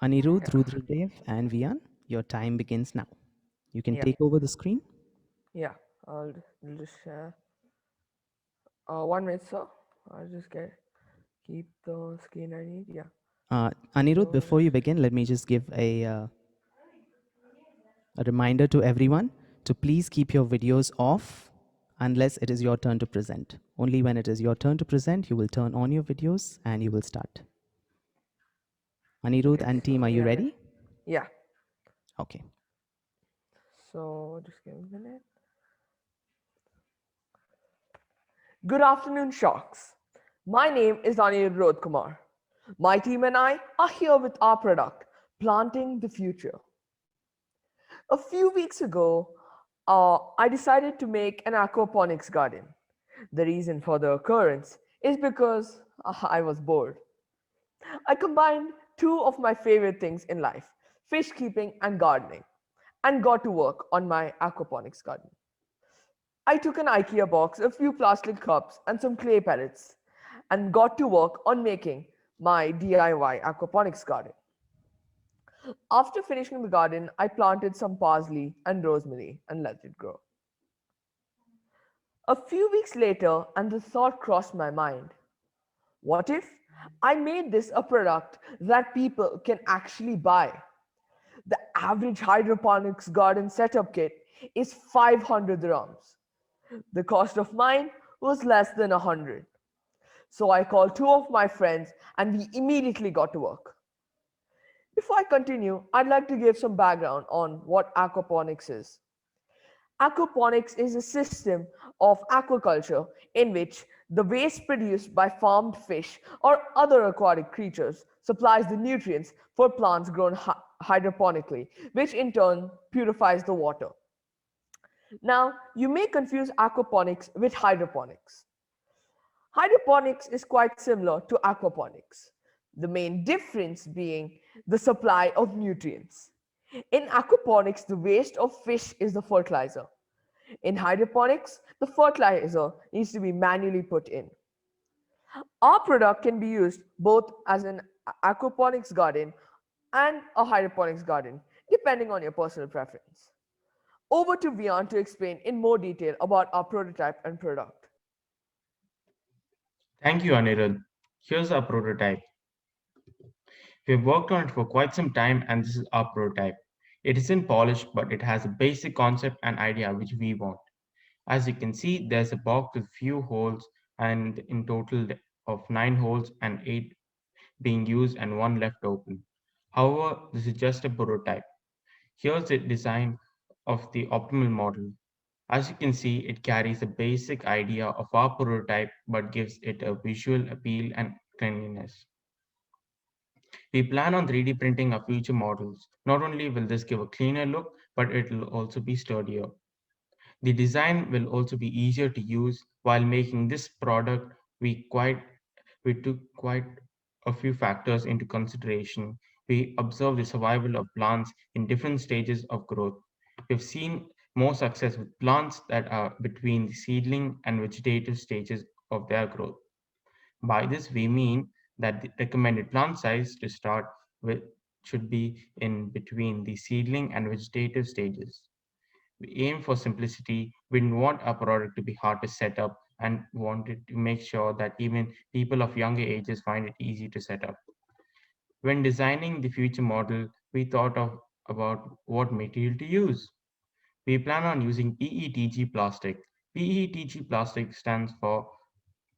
Anirudh, Yeah, Rudradev, and Vian, your time begins now. You can yeah, take over the screen. yeah. Just share. 1 minute, sir. I'll just keep the screen I need. Yeah. Anirudh, So before just you begin, let me just give a reminder to everyone to please keep your videos off unless it is your turn to present. Only when it is your turn to present, you will turn on your videos and you will start. Anirudh okay. and team, So are you yeah, ready? yeah. Okay. So just give me a minute. Good afternoon, Sharks. My name is Anirudh Kumar. My team and I are here with our product, Planting the Future. A few weeks ago, I decided to make an aquaponics garden. The reason for the occurrence is because I was bored. I combined two of my favorite things in life, fish keeping and gardening, and got to work on my aquaponics garden. I took an IKEA box, a few plastic cups, and some clay pellets, and got to work on making my DIY aquaponics garden. After finishing the garden, I planted some parsley and rosemary and let it grow. A few weeks later, and the thought crossed my mind, what if I made this a product that people can actually buy? The average hydroponics garden setup kit is 500 dirhams. The cost of mine was less than 100. So I called two of my friends and we immediately got to work. Before I continue, I'd like to give some background on what aquaponics is. Aquaponics is a system of aquaculture in which the waste produced by farmed fish or other aquatic creatures supplies the nutrients for plants grown hydroponically, which in turn purifies the water. Now, you may confuse aquaponics with hydroponics. Hydroponics is quite similar to aquaponics, the main difference being the supply of nutrients. In aquaponics, the waste of fish is the fertilizer. In hydroponics, the fertilizer needs to be manually put in. Our product can be used both as an aquaponics garden and a hydroponics garden, depending on your personal preference. Over to Vian to explain in more detail about our prototype and product. Thank you, Anirudh. Here's our prototype. We've worked on it for quite some time and this is our prototype. It isn't polished, but it has a basic concept and idea which we want. As you can see, there's a box with few holes and in total of 9 holes and 8 being used and 1 left open. However, this is just a prototype. Here's the design of the optimal model. As you can see, it carries the basic idea of our prototype but gives it a visual appeal and cleanliness. We plan on 3D printing our future models. Not only will this give a cleaner look, but it will also be sturdier. The design will also be easier to use. While making this product, we took quite a few factors into consideration. We observed the survival of plants in different stages of growth. We've seen more success with plants that are between the seedling and vegetative stages of their growth. By this, we mean that the recommended plant size to start with should be in between the seedling and vegetative stages. We aim for simplicity. We didn't want our product to be hard to set up and wanted to make sure that even people of younger ages find it easy to set up. When designing the future model, we about what material to use. We plan on using PETG plastic. PETG plastic stands for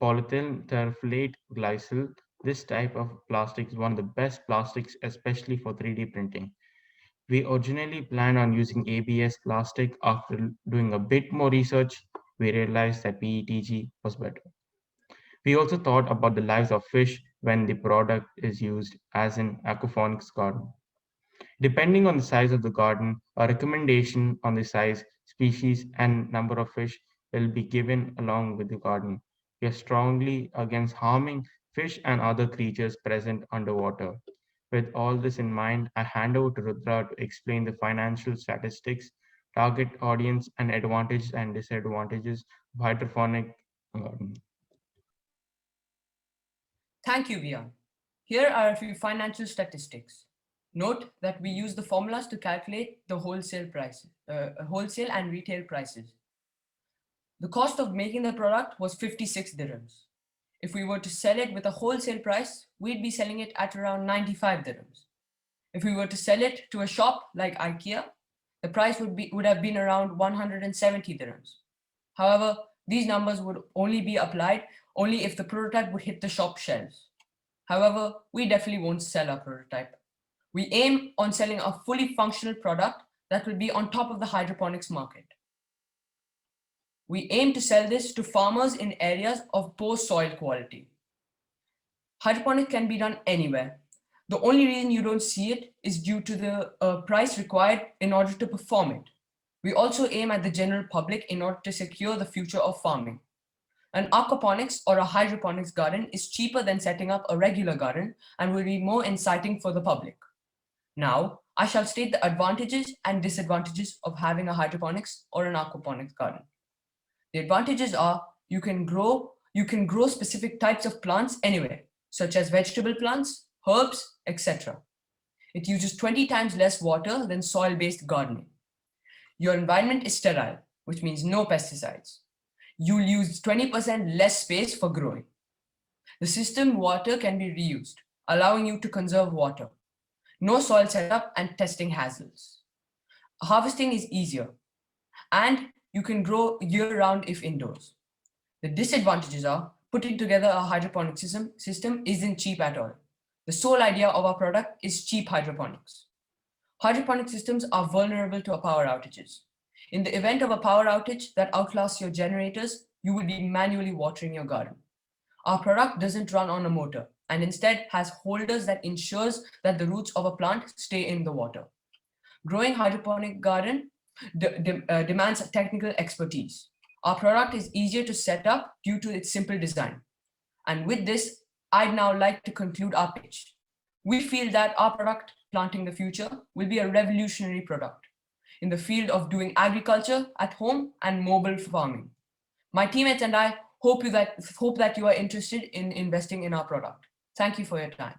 polyethylene terephthalate glycol. This type of plastic is one of the best plastics, especially for 3D printing. We originally planned on using ABS plastic. After doing a bit more research, we realized that PETG was better. We also thought about the lives of fish when the product is used as an aquaponics garden. Depending on the size of the garden, a recommendation on the size, species, and number of fish will be given along with the garden. We are strongly against harming fish and other creatures present underwater. With all this in mind, I hand over to Rudra to explain the financial statistics, target audience, and advantages and disadvantages of hydroponic gardening. Thank you, Via. Here are a few financial statistics. Note that we use the formulas to calculate the wholesale and retail prices. The cost of making the product was 56 dirhams. If we were to sell it with a wholesale price, we'd be selling it at around 95 dirhams. If we were to sell it to a shop like IKEA, the price would have been around 170 dirhams. However, these numbers would only be applied only if the prototype would hit the shop shelves. However, we definitely won't sell our prototype. We aim on selling a fully functional product that will be on top of the hydroponics market. We aim to sell this to farmers in areas of poor soil quality. Hydroponics can be done anywhere. The only reason you don't see it is due to the price required in order to perform it. We also aim at the general public in order to secure the future of farming. An aquaponics or a hydroponics garden is cheaper than setting up a regular garden and will be more inciting for the public. Now, I shall state the advantages and disadvantages of having a hydroponics or an aquaponics garden. The advantages are you can grow specific types of plants anywhere, such as vegetable plants, herbs, etc. It uses 20 times less water than soil-based gardening. Your environment is sterile, which means no pesticides. You'll use 20% less space for growing. The system water can be reused, allowing you to conserve water. No soil setup and testing hassles. Harvesting is easier, and you can grow year-round if indoors. The disadvantages are putting together a hydroponic system isn't cheap at all. The sole idea of our product is cheap hydroponics. Hydroponic systems are vulnerable to power outages. In the event of a power outage that outlasts your generators, you will be manually watering your garden. Our product doesn't run on a motor and instead has holders that ensures that the roots of a plant stay in the water. Growing hydroponic garden demands technical expertise. Our product is easier to set up due to its simple design. And with this, I'd now like to conclude our pitch. We feel that our product, Planting the Future, will be a revolutionary product in the field of doing agriculture at home and mobile farming. My teammates and I hope that you are interested in investing in our product. Thank you for your time.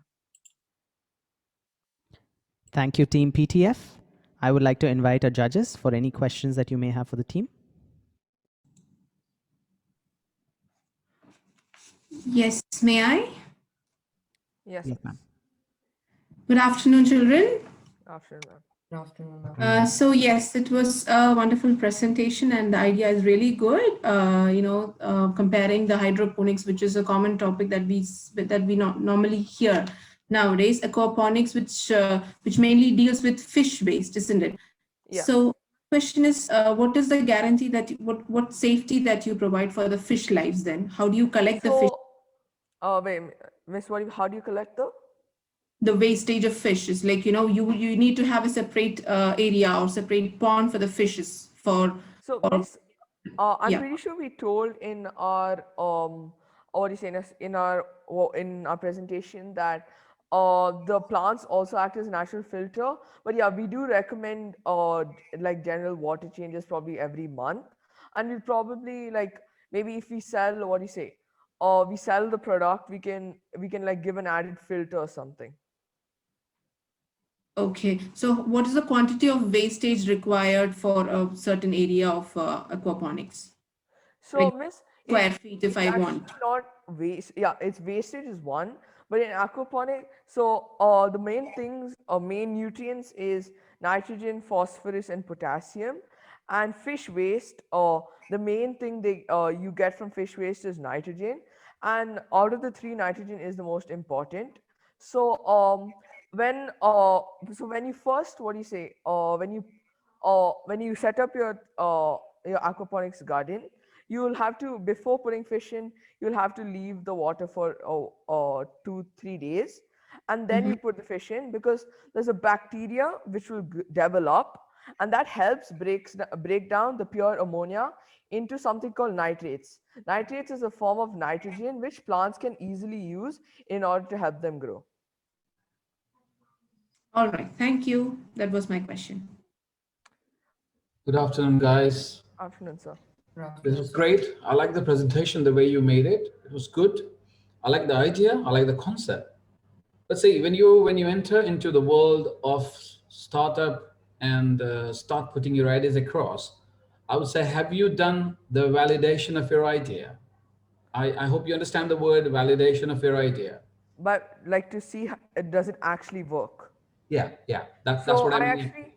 Thank you, Team PTF. I would like to invite our judges for any questions that you may have for the team. Yes, may I? Yes. Yes, ma'am. Good afternoon, children. Afternoon, ma'am. Good afternoon. So yes, it was a wonderful presentation, and the idea is really good. Comparing the hydroponics, which is a common topic that we not normally hear nowadays, aquaponics, which mainly deals with fish waste, isn't it? Yeah. So, question is, what is the guarantee that what safety that you provide for the fish lives? Then, how do you collect the fish? Wait, Miss, how do you collect The wastage of fish is like, you need to have a separate area or separate pond for the fishes Miss, I'm yeah. pretty sure we told in our what do you say in our presentation that the plants also act as natural filter. But yeah, we do recommend like general water changes probably every month, and we'll probably like maybe if we sell what do you say, we sell the product, we can like give an added filter or something. Okay, so what is the quantity of wastage required for a certain area of aquaponics? So, Like Miss, square feet if it's I actually want. not waste. Yeah, it's wastage is one, but in aquaponic, so the main things or main nutrients is nitrogen, phosphorus, and potassium. And fish waste, the main thing you get from fish waste is nitrogen, and out of the three, nitrogen is the most important. So when you first what do you say when you set up your aquaponics garden, you will have to before putting fish in, you'll have to leave the water for 2-3 days, and then Mhm. you put the fish in because there's a bacteria which will develop, and that helps break down the pure ammonia into something called nitrates. Nitrates is a form of nitrogen which plants can easily use in order to help them grow. All right, thank you. That was my question. Good afternoon, guys. Afternoon, sir. Good This afternoon. was great. I like the presentation, the way you made it. It was good. I like the idea. I like the concept. But see, when you enter into the world of startup and start putting your ideas across, I would say, have you done the validation of your idea? I hope you understand the word validation of your idea. But like to see does it actually work. Yeah, yeah, that's So what I I mean. actually,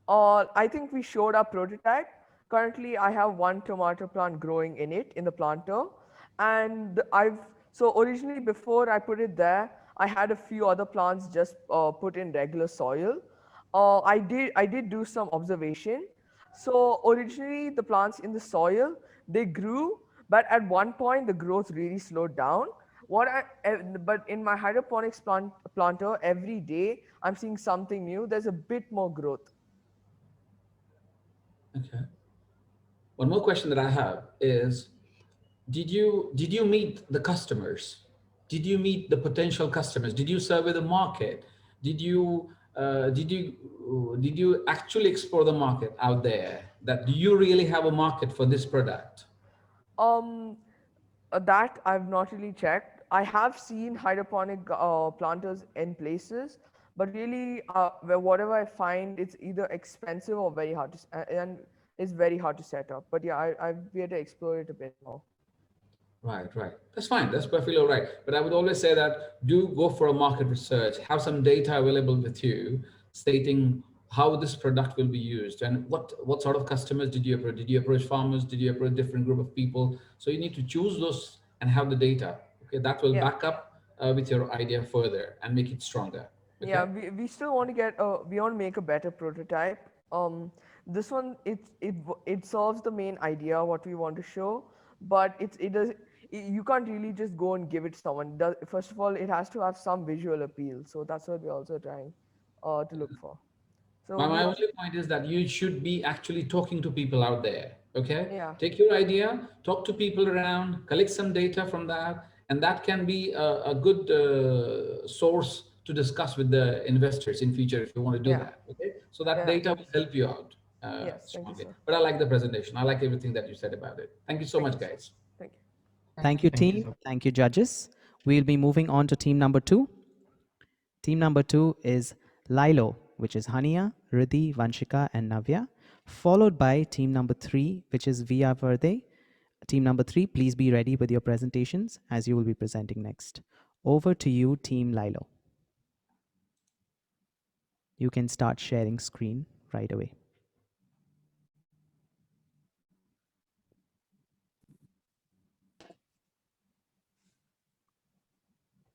I think we showed our prototype. Currently, I have one tomato plant growing in it in the planter, and so originally before I put it there, I had a few other plants just put in regular soil. I did do some observation. So originally the plants in the soil they grew, but at one point the growth really slowed down. But in my hydroponics planter every day I'm seeing something new. There's a bit more growth. Okay. One more question that I have is, did you meet the customers? Did you meet the potential customers? Did you survey the market? Did you actually explore the market out there? That do you really have a market for this product? Um, that I've not really checked. I have seen hydroponic planters in places, but really, whatever I find, it's either expensive or very hard and it's very hard to set up. But yeah, I've be able to explore it a bit more. Right, right. That's fine. That's perfectly all right. But I would always say that do go for a market research, have some data available with you stating how this product will be used and what sort of customers did you approach? Did you approach farmers? Did you approach different group of people? So you need to choose those and have the data. Okay, that will Yeah. back up with your idea further and make it stronger. Yeah, Okay. we still want to get we want to make a better prototype. This one it solves the main idea what we want to show, but it does you can't really just go and give it to someone. First of all, it has to have some visual appeal. So that's what we're also trying to look for. So My we only also point is that you should be actually talking to people out there. Okay. yeah Take your idea, talk to people around, collect some data from that, and that can be a good source to discuss with the investors in future if you want to do yeah that. Okay. So that yeah. data will help you out Yes, thank you, strongly. sir. But I like the presentation. I like everything that you said about it. Thank you so Thank much, you, sir. guys. Thank you. Thank you, Thank you, team. sir. Thank you, judges. We'll be moving on to team number two. Team number two is Lilo, which is Hania, Riddhi, Vanshika, and Navya, followed by team number three, which is Via Verde. Team number three, please be ready with your presentations as you will be presenting next. Over to you, Team Lilo. You can start sharing screen right away.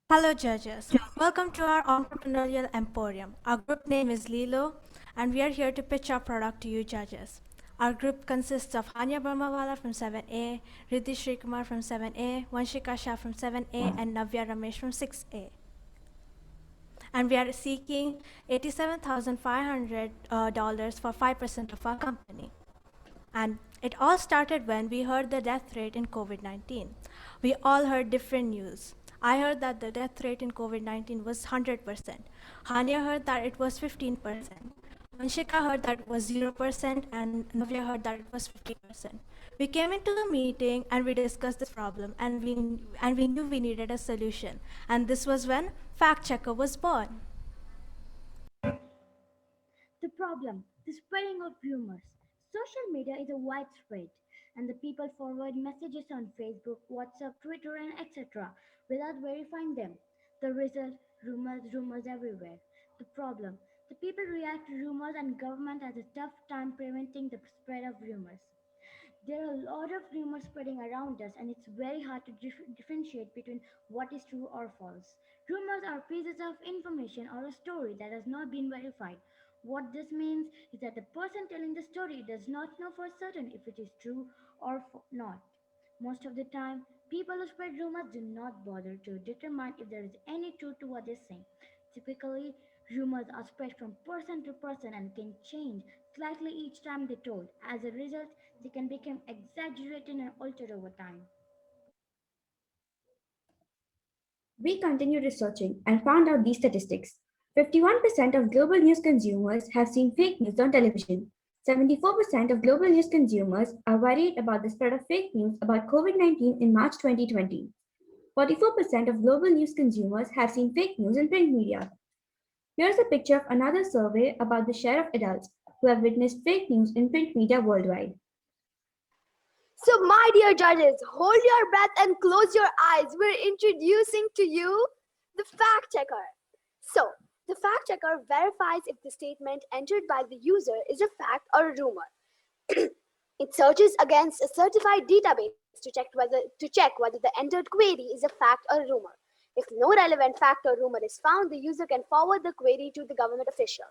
Hello, judges. Welcome to our entrepreneurial emporium. Our group name is Lilo, and we are here to pitch our product to you, judges. Our group consists of Hanya Brahmawala from 7A, Riddhi Srikumar from 7A, Vanshika Shah from 7A, and Navya Ramesh from 6A. And we are seeking $87,500 for 5% of our company. And it all started when we heard the death rate in COVID-19. We all heard different news. I heard that the death rate in COVID-19 was 100%. Hania heard that it was 15%. Vanshika heard that it was 0%, and Navya heard that it was 50%. We came into the meeting and we discussed this problem, and we knew we needed a solution. And this was when Fact Checker was born. The problem, the spreading of rumors. Social media is a widespread, and the people forward messages on Facebook, WhatsApp, Twitter, and etc. without verifying them. The result, rumors everywhere. The problem, the people react to rumors, and government has a tough time preventing the spread of rumors. There are a lot of rumors spreading around us, and it's very hard to differentiate between what is true or false. Rumors are pieces of information or a story that has not been verified. What this means is that the person telling the story does not know for certain if it is true or not. Most of the time, people who spread rumors do not bother to determine if there is any truth to what they say. Typically, rumors are spread from person to person and can change slightly each time they're told. As a result, they can become exaggerated and altered over time. We continued researching and found out these statistics. 51% of global news consumers have seen fake news on television. 74% of global news consumers are worried about the spread of fake news about COVID 19 in March 2020. 44% of global news consumers have seen fake news in print media. Here's a picture of another survey about the share of adults who have witnessed fake news in print media worldwide. So, my dear judges, hold your breath and close your eyes. We're introducing to you the fact checker. So, the fact checker verifies if the statement entered by the user is a fact or a rumor. It searches against a certified database to check whether the entered query is a fact or a rumor. If no relevant fact or rumor is found, the user can forward the query to the government official.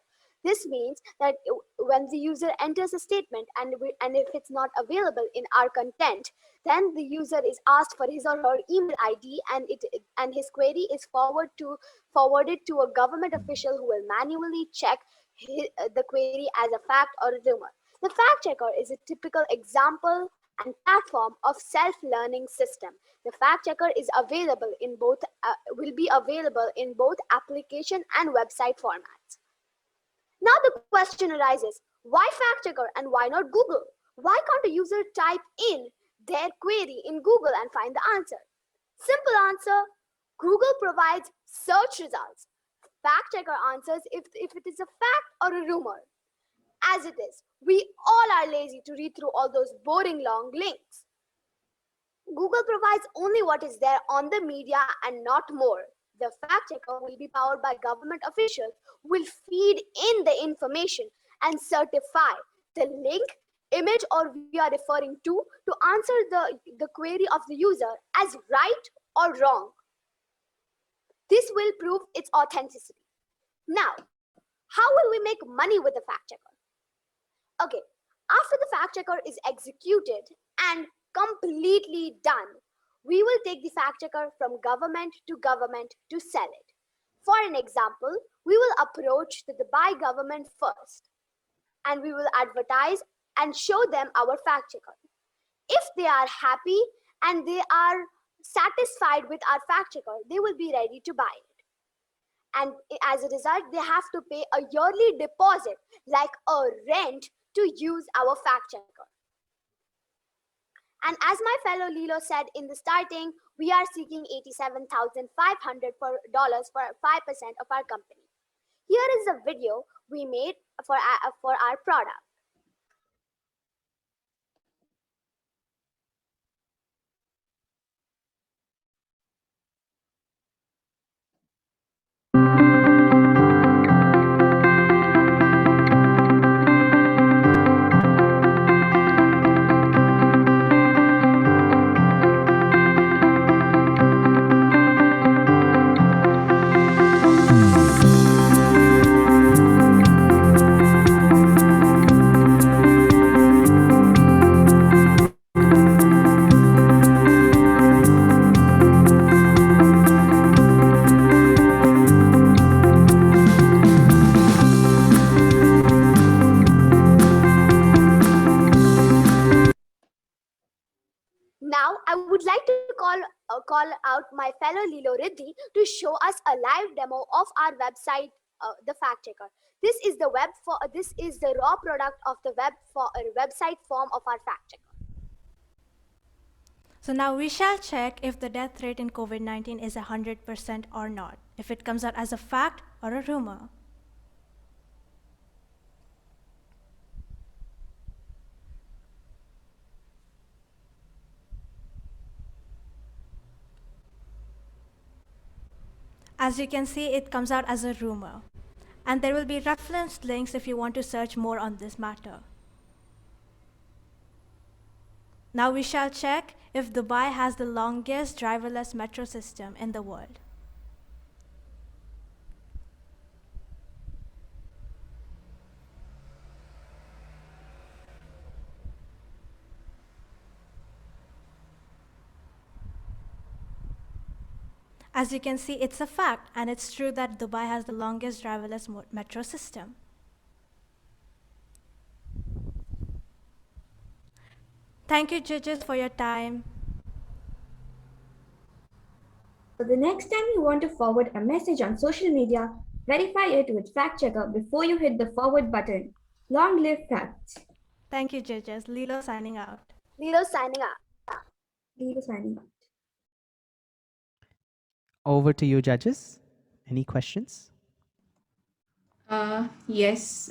This means that when the user enters a statement and if it's not available in our content, then the user is asked for his or her email ID and his query is forwarded to a government official who will manually check the query as a fact or a rumor. The fact checker is a typical example and platform of self-learning system. The fact checker is available in both will be available in both application and website formats. Now the question arises, why fact checker and why not Google? Why can't a user type in their query in Google and find the answer? Simple answer, Google provides search results. Fact checker answers if it is a fact or a rumor. As it is, we all are lazy to read through all those boring long links. Google provides only what is there on the media and not more. The fact checker will be powered by government officials who will feed in the information and certify the link, image or we are referring to answer the query of the user as right or wrong. This will prove its authenticity. Now, how will we make money with the fact checker? Okay, after the fact checker is executed and completely done, we will take the fact checker from government to sell it. For an example, we will approach the Dubai government first and we will advertise and show them our fact checker. If they are happy and they are satisfied with our fact checker, they will be ready to buy it. And as a result, they have to pay a yearly deposit like a rent to use our fact checker. And as my fellow Lilo said in the starting, we are seeking $87,500 for 5% of our company. Here is a video we made for our product. Now, I would like to call out my fellow Lilo Riddhi to show us a live demo of our website, the fact checker. This is the raw product of the website form of our fact checker. So now we shall check if the death rate in COVID-19 is 100% or not, if it comes out as a fact or a rumor. As you can see, it comes out as a rumor. And there will be reference links if you want to search more on this matter. Now we shall check if Dubai has the longest driverless metro system in the world. As you can see, it's a fact, and it's true that Dubai has the longest driverless metro system. Thank you, judges, for your time. So the next time you want to forward a message on social media, verify it with fact checker before you hit the forward button. Long live facts. Thank you, judges. Lilo signing out. Lilo signing out. Lilo signing out. Over to you, judges. Any questions? Yes.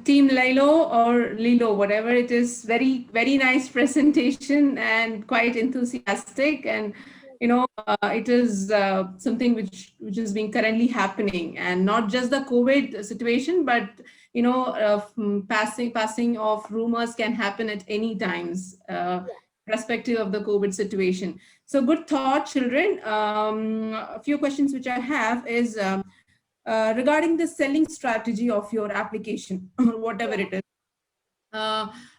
Team Lilo or Lilo, whatever it is, very, very nice presentation and quite enthusiastic. And, it is something which is being currently happening, and not just the COVID situation, but, passing of rumors can happen at any times, Yeah. perspective of the COVID situation. So good thought, children. A few questions which I have is, regarding the selling strategy of your application or whatever Yeah. it is.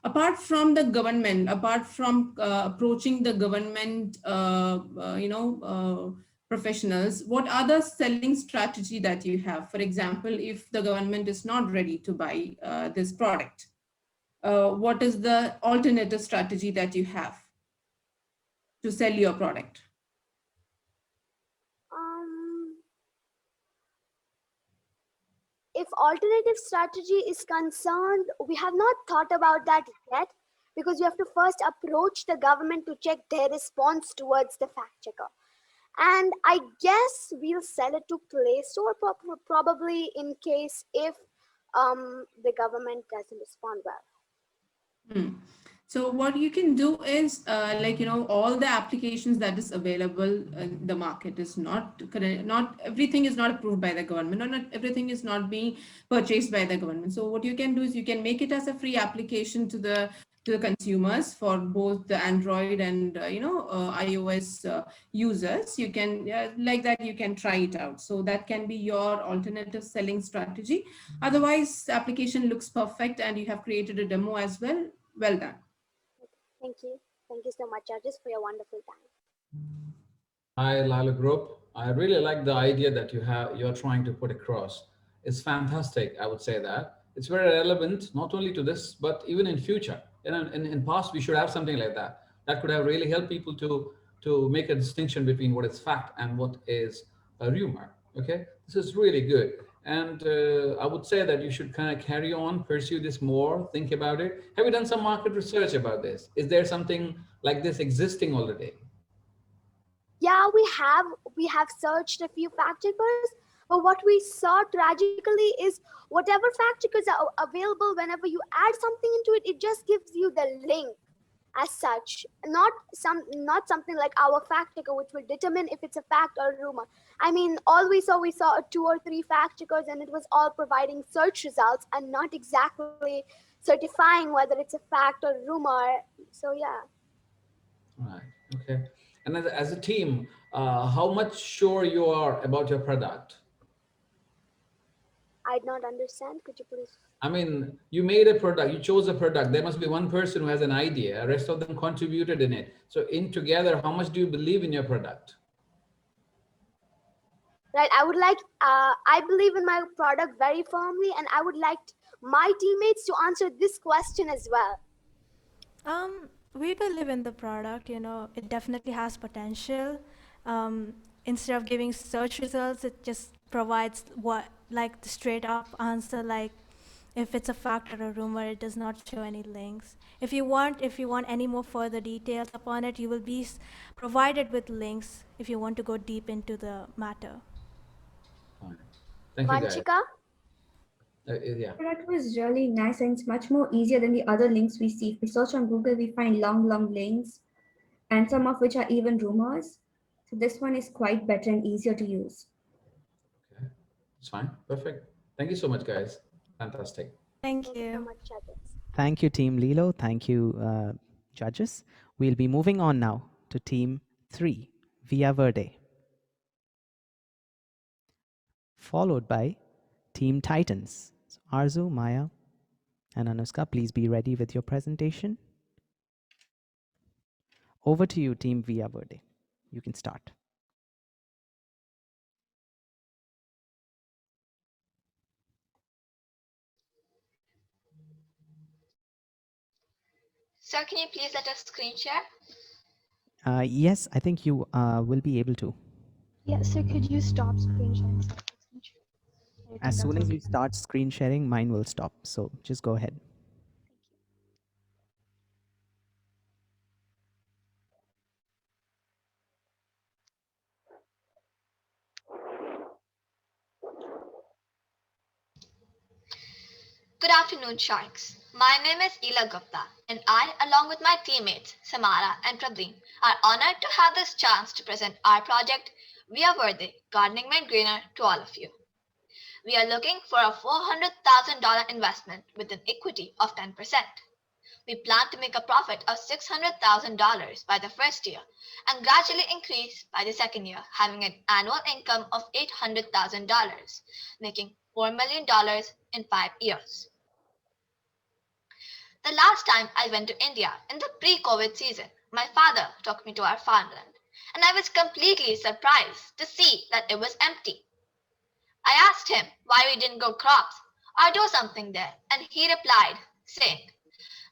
Apart from the government, apart from approaching the government, professionals, what other selling strategy that you have? For example, if the government is not ready to buy this product, what is the alternative strategy that you have to sell your product? Um, if alternative strategy is concerned, we have not thought about that yet because you have to first approach the government to check their response towards the fact checker. And I guess we'll sell it to Play Store probably in case if the government doesn't respond well. Hmm. So what you can do is, all the applications that is available in the market is not correct. Not everything is not approved by the government, or not everything is not being purchased by the government. So what you can do is you can make it as a free application to the consumers for both the Android and iOS users. You can like that. You can try it out. So that can be your alternative selling strategy. Otherwise, the application looks perfect and you have created a demo as well. Well done. Thank you. Thank you so much, judges, for your wonderful time. Hi, Lila Group. I really like the idea that you're trying to put across. It's fantastic, I would say that. It's very relevant not only to this, but even in future. In past, we should have something like that. That could have really helped people to make a distinction between what is fact and what is a rumor. Okay, this is really good. And I would say that you should kind of carry on, pursue this more, think about it. Have you done some market research about this? Is there something like this existing already? Yeah, we have searched a few fact checkers, but what we saw tragically is whatever fact checkers are available, whenever you add something into it, it just gives you the link as such, not something like our fact checker, which will determine if it's a fact or a rumor. I mean, all we saw two or three fact checkers, and it was all providing search results and not exactly certifying whether it's a fact or rumor. So yeah. Right. Okay. And as a team, how much sure you are about your product? I did not understand. Could you please? I mean, you made a product, you chose a product. There must be one person who has an idea. The rest of them contributed in it. So in together, how much do you believe in your product? Right. I believe in my product very firmly, and I would like my teammates to answer this question as well. We believe in the product, it definitely has potential. Um, Instead of giving search results, it just provides like the straight up answer, like if it's a fact or a rumor, it does not show any links. If you want any more further details upon it, you will be provided with links if you want to go deep into the matter. Fine. Thank you, guys. Vanchika? Yeah. Product was really nice and it's much more easier than the other links we see. If we search on Google, we find long, long links, and some of which are even rumors. So this one is quite better and easier to use. Okay. It's fine. Perfect. Thank you so much, guys. Fantastic. Thank Thank you so you. much, judges. Thank you, Team Lilo. Thank you, judges. We'll be moving on now to Team 3, Via Verde, followed by Team Titans. So Arzu, Maya, and Anuska, please be ready with your presentation. Over to you, Team Via Verde. You can start. Sir, can you please let us screen share? Yes, I think you will be able to. Yeah, so could you stop screen sharing? As soon as you start screen sharing, mine will stop. So just go ahead. afternoon, Sharks. My name is Ila Gupta, and I, along with my teammates Samara and Prableen, are honored to have this chance to present our project, We Are Worthy Gardening Made Greener, to all of you. We are looking for a $400,000 investment with an equity of 10%. We plan to make a profit of $600,000 by the first year and gradually increase by the second year, having an annual income of $800,000, making $4 million in 5 years. The last time I went to India in the pre-COVID season, my father took me to our farmland, and I was completely surprised to see that it was empty. I asked him why we didn't grow crops or do something there, and he replied, saying,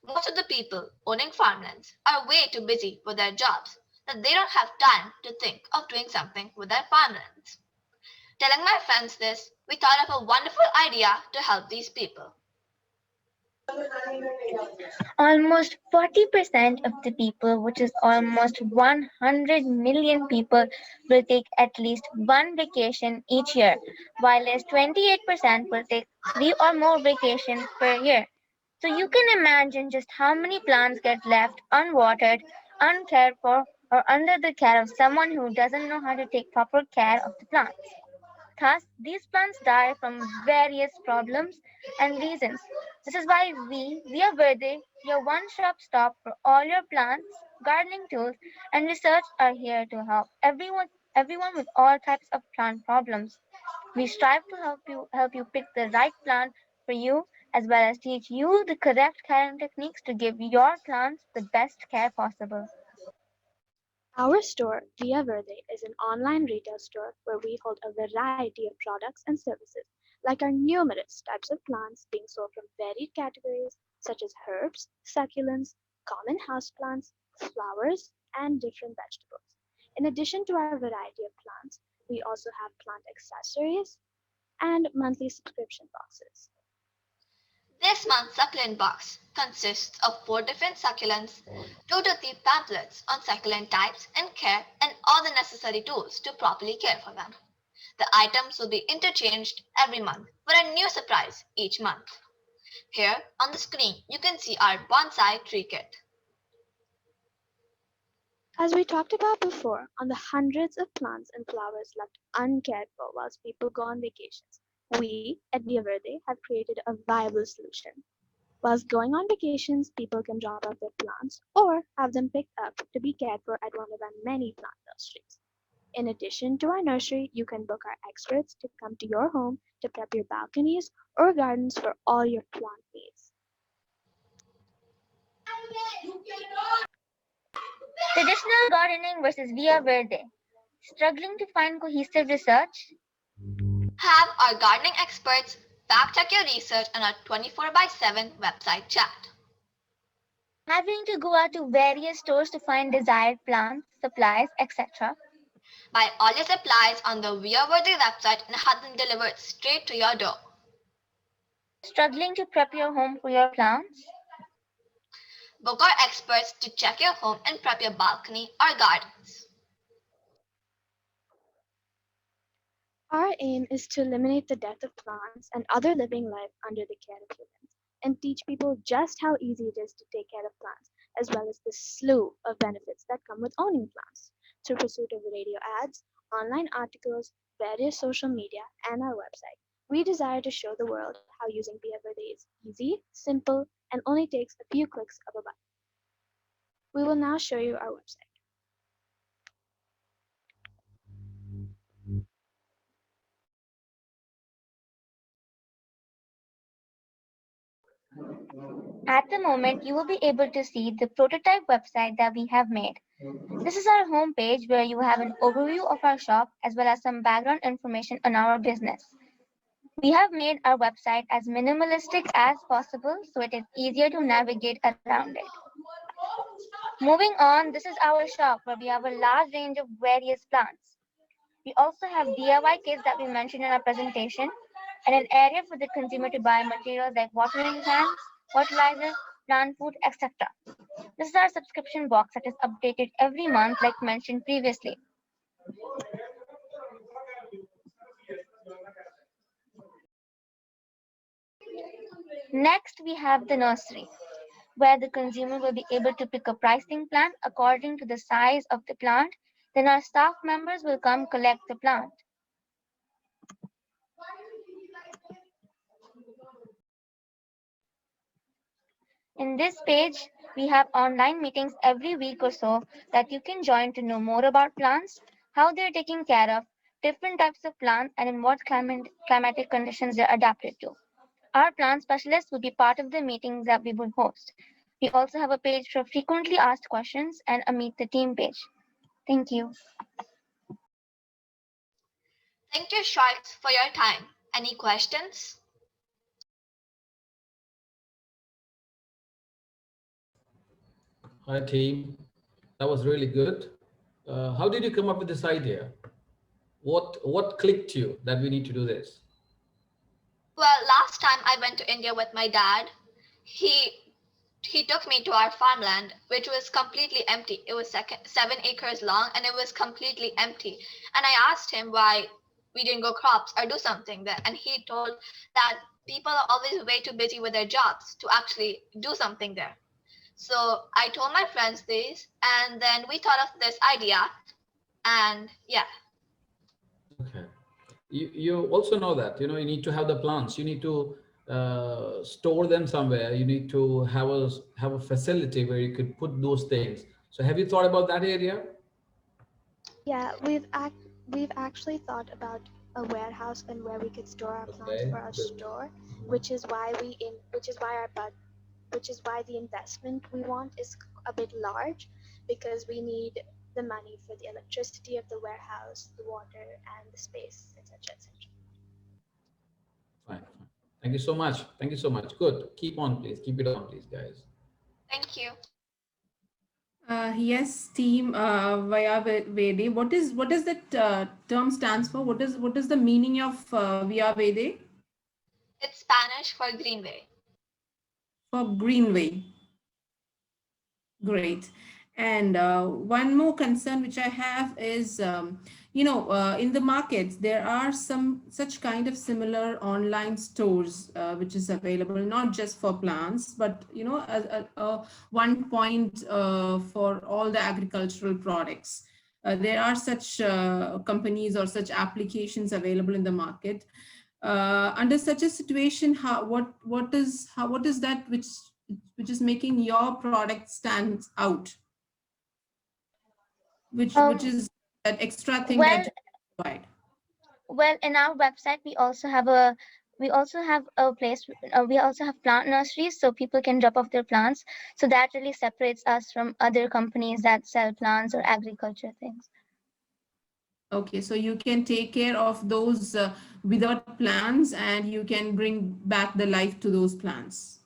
most of the people owning farmlands are way too busy for their jobs that they don't have time to think of doing something with their farmlands. Telling my friends this, we thought of a wonderful idea to help these people. Almost 40% of the people, which is almost 100 million people, will take at least one vacation each year, while 28% will take 3 or more vacations per year. So you can imagine just how many plants get left unwatered, uncared for, or under the care of someone who doesn't know how to take proper care of the plants. Thus, these plants die from various problems and reasons. This is why we are Verde, your one-stop stop for all your plants, gardening tools, and research are here to help everyone with all types of plant problems. We strive to help you pick the right plant for you, as well as teach you the correct caring techniques to give your plants the best care possible. Our store, Via Verde, is an online retail store where we hold a variety of products and services, like our numerous types of plants being sold from varied categories such as herbs, succulents, common houseplants, flowers, and different vegetables. In addition to our variety of plants, we also have plant accessories and monthly subscription boxes. This month's succulent box consists of 4 different succulents, 2 to 3 pamphlets on succulent types and care, and all the necessary tools to properly care for them. The items will be interchanged every month for a new surprise each month. Here on the screen, you can see our bonsai tree kit. As we talked about before, on the hundreds of plants and flowers left uncared for whilst people go on vacations, we at Via Verde have created a viable solution. Whilst going on vacations, people can drop off their plants or have them picked up to be cared for at one of our many plant nurseries. In addition to our nursery, you can book our experts to come to your home to prep your balconies or gardens for all your plant needs. Traditional gardening versus Via Verde. Struggling to find cohesive research? Have our gardening experts fact check your research on our 24/7 website chat. Having to go out to various stores to find desired plants, supplies, etc. Buy all your supplies on the We Are Worthy website and have them delivered straight to your door. Struggling to prep your home for your plants? Book our experts to check your home and prep your balcony or gardens. Our aim is to eliminate the death of plants and other living life under the care of humans, and teach people just how easy it is to take care of plants, as well as the slew of benefits that come with owning plants, through pursuit of radio ads, online articles, various social media, and our website. We desire to show the world how using Via Verde is easy, simple, and only takes a few clicks of a button. We will now show you our website. At the moment, you will be able to see the prototype website that we have made. This is our home page where you have an overview of our shop as well as some background information on our business. We have made our website as minimalistic as possible so it is easier to navigate around it. Moving on, this is our shop where we have a large range of various plants. We also have DIY kits that we mentioned in our presentation and an area for the consumer to buy materials like watering cans, fertilizers, plant food, etc. This is our subscription box that is updated every month like mentioned previously. Next, we have the nursery, where the consumer will be able to pick a pricing plan according to the size of the plant. Then our staff members will come collect the plant. In this page, we have online meetings every week or so that you can join to know more about plants, how they're taken care of, different types of plants, and in what climatic conditions they're adapted to. Our plant specialists will be part of the meetings that we will host. We also have a page for frequently asked questions and a meet the team page. Thank you. Thank you, Sharks, for your time. Any questions? Hi, team. That was really good. How did you come up with this idea? What clicked you that we need to do this? Well, last time I went to India with my dad, he took me to our farmland, which was completely empty. It was 7 acres long and it was completely empty. And I asked him why we didn't go crops or do something there. And he told that people are always way too busy with their jobs to actually do something there. So I told my friends this, and then we thought of this idea. And yeah, Okay. You also know that you need to have the plants. You need to store them somewhere. You need to have a facility where you could put those things. So have you thought about that area? Yeah, we've actually thought about a warehouse and where we could store our plants Okay, for our good. store, Mhm. which is why which is why the investment we want is a bit large, because we need the money for the electricity of the warehouse, the water, and the space, etc., etc. Fine, fine. Thank you so much. Thank you so much. Good. Keep on, please. Keep it on, please, guys. thank you. Yes, team via Vede. What is that term stands for? What is the meaning of via Vede? It's Spanish for Greenway. For Greenway. Great. And one more concern which I have is, in the markets, there are some such kind of similar online stores which is available, not just for plants, but, one point for all the agricultural products. There are such companies or such applications available in the market. Under such a situation, what is that which is making your product stand out? Which Um, is that extra thing that well, you provide? well, in our website, we also have plant nurseries, so people can drop off their plants. So that really separates us from other companies that sell plants or agriculture things. Okay, so you can take care of those without plants, and you can bring back the life to those plants.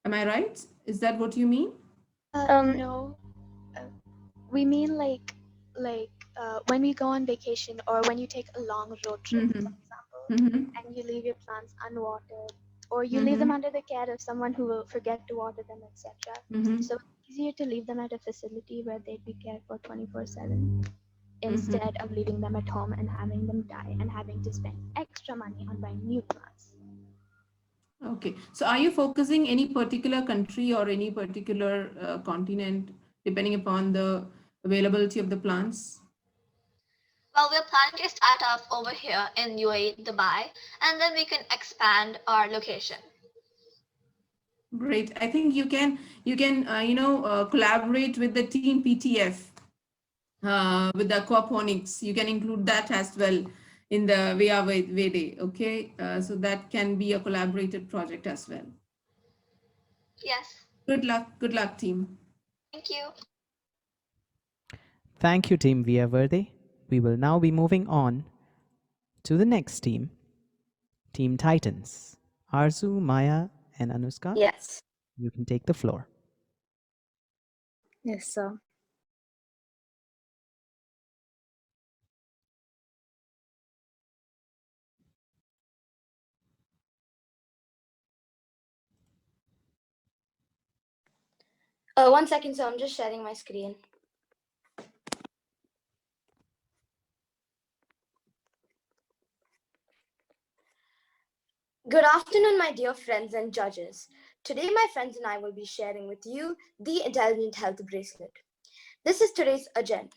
Am I right? Is that what you mean? Um, No, uh, we mean when we go on vacation or when you take a long road trip, for Mm-hmm. example, Mm-hmm. and you leave your plants unwatered, or you leave them Mm-hmm. under the care of someone who will forget to water them, etc. Mm-hmm. So it's easier to leave them at a facility where they'd be cared for 24/7 Mm-hmm. instead of leaving them at home and having them die and having to spend extra money on buying new plants. Okay. So are you focusing any particular country or any particular continent depending upon the availability of the plants? Well, we're planning to start off over here in UAE, Dubai, and then we can expand our location. Great. I think you can collaborate with the team PTF with the aquaponics. You can include that as well in the Via Vede. Okay. So that can be a collaborated project as well. Yes, Good luck. Good luck, team. thank you. Thank you, Team Via Verde. We will now be moving on to the next team, Team Titans. Arzu, Maya, and Anuska, Yes. you can take the floor. Yes, sir. One second, sir. I'm just sharing my screen. Good afternoon, my dear friends and judges. Today, my friends and I will be sharing with you the Intelligent Health Bracelet. This is today's agenda.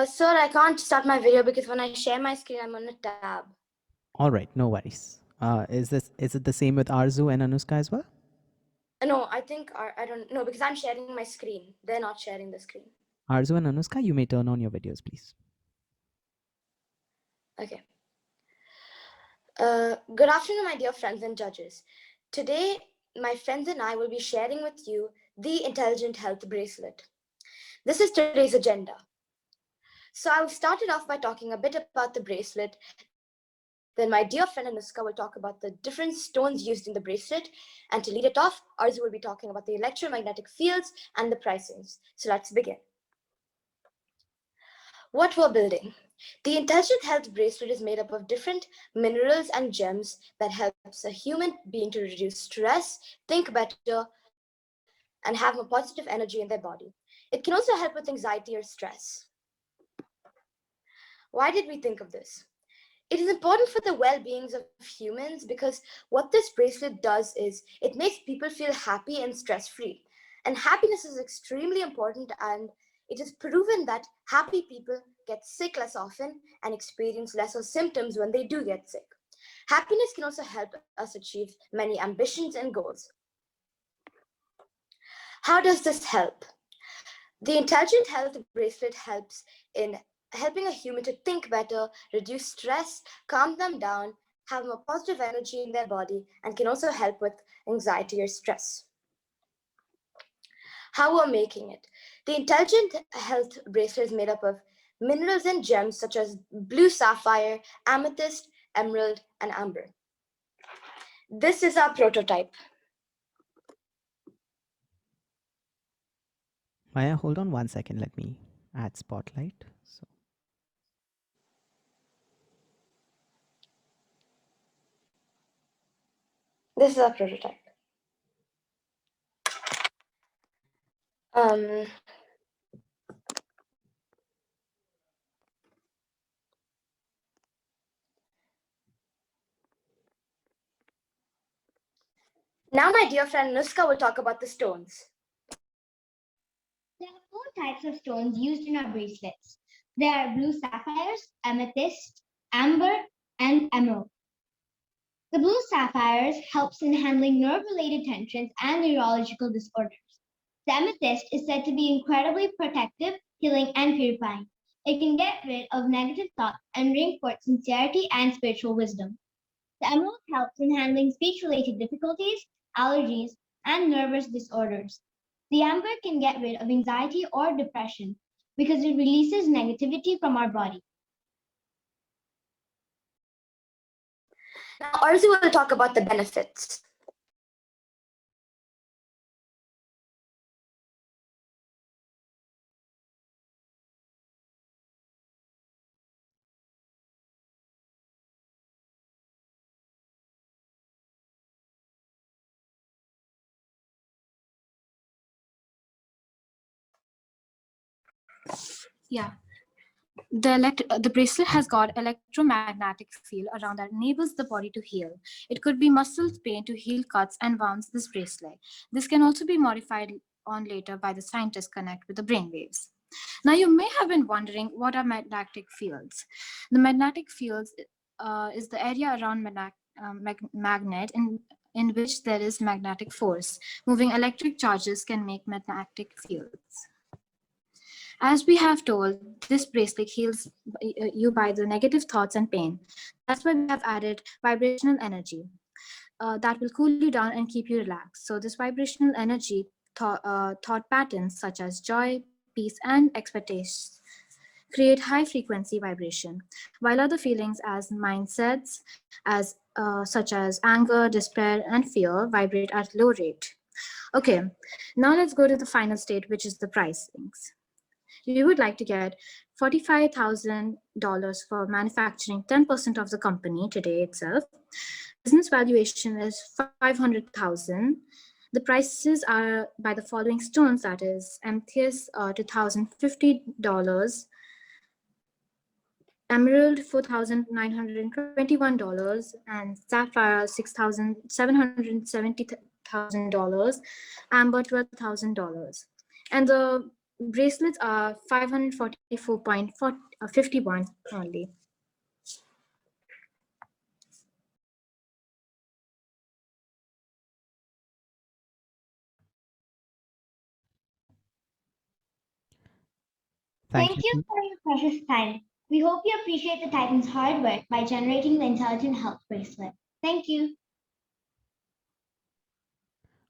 Sir, I can't start my video because when I share my screen, I'm on a tab. All right, no worries. Is it the same with Arzu and Anushka as well? No, I think I don't know because I'm sharing my screen. They're not sharing the screen. Arzu and Anushka, you may turn on your videos, please. Okay. Good afternoon, my dear friends and judges. Today, my friends and I will be sharing with you the Intelligent Health Bracelet. This is today's agenda. So I'll start it off by talking a bit about the bracelet. Then my dear friend Anushka will talk about the different stones used in the bracelet. And to lead it off, Arzu will be talking about the electromagnetic fields and the pricings. So let's begin. What we're building. The Intelligent Health Bracelet is made up of different minerals and gems that helps a human being to reduce stress, think better, and have more positive energy in their body. It can also help with anxiety or stress. Why did we think of this? It is important for the well-beings of humans because what this bracelet does is it makes people feel happy and stress-free. And happiness is extremely important, and it is proven that happy people get sick less often and experience lesser symptoms when they do get sick. Happiness can also help us achieve many ambitions and goals. How does this help? The Intelligent Health Bracelet helps in helping a human to think better, reduce stress, calm them down, have more positive energy in their body, and can also help with anxiety or stress. How we're making it. The Intelligent Health Bracelet is made up of minerals and gems such as blue sapphire, amethyst, emerald, and amber. This is our prototype. Maya, hold on 1 second. Let me add spotlight. So This is our prototype. Now my dear friend Nuska will talk about the stones. There are four types of stones used in our bracelets. There are blue sapphires, amethyst, amber, and emerald. The blue sapphires helps in handling nerve-related tensions and neurological disorders. The amethyst is said to be incredibly protective, healing, and purifying. It can get rid of negative thoughts and reinforce sincerity and spiritual wisdom. The emerald helps in handling speech-related difficulties, allergies, and nervous disorders. The amber can get rid of anxiety or depression because it releases negativity from our body. Now Arzu will talk about the benefits. Yeah. The bracelet has got electromagnetic field around that enables the body to heal. It could be muscle pain to heal cuts and wounds this bracelet. This can also be modified on later by the scientists connect with the brain waves. Now you may have been wondering what are magnetic fields. The magnetic fields is the area around magnet in which there is magnetic force. Moving electric charges can make magnetic fields. As we have told, this bracelet heals you by the negative thoughts and pain. That's why we have added vibrational energy that will cool you down and keep you relaxed. So this vibrational energy thought patterns such as joy, peace, and expectations create high frequency vibration, while other feelings as mindsets such as anger, despair, and fear vibrate at low rate. Okay, now let's go to the final state, which is the pricings. You would like to get $45,000 for manufacturing 10% of the company today itself. Business valuation is $500,000. The prices are by the following stones, that is amethyst $2,050, Emerald $4,921, and Sapphire $6,770,000, Amber $12,000, and the bracelets are 544.51 only. Thank you for your precious time. We hope you appreciate the Titan's hard work by generating the intelligent health bracelet. Thank you.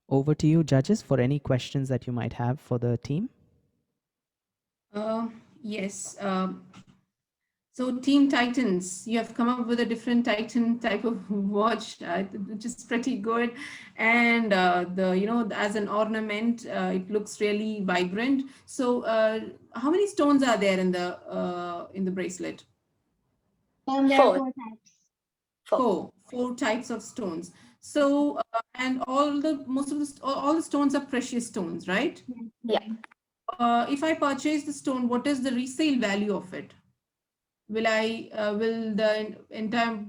Over to you, judges, for any questions that you might have for the team. Yes. So Team Titans, you have come up with a different Titan type of watch, which is pretty good. And as an ornament, it looks really vibrant. So how many stones are there in the bracelet? There are 4 types. Four types of stones. So and all the stones are precious stones, right? Yeah. If I purchase the stone, what is the resale value of it? Will the entire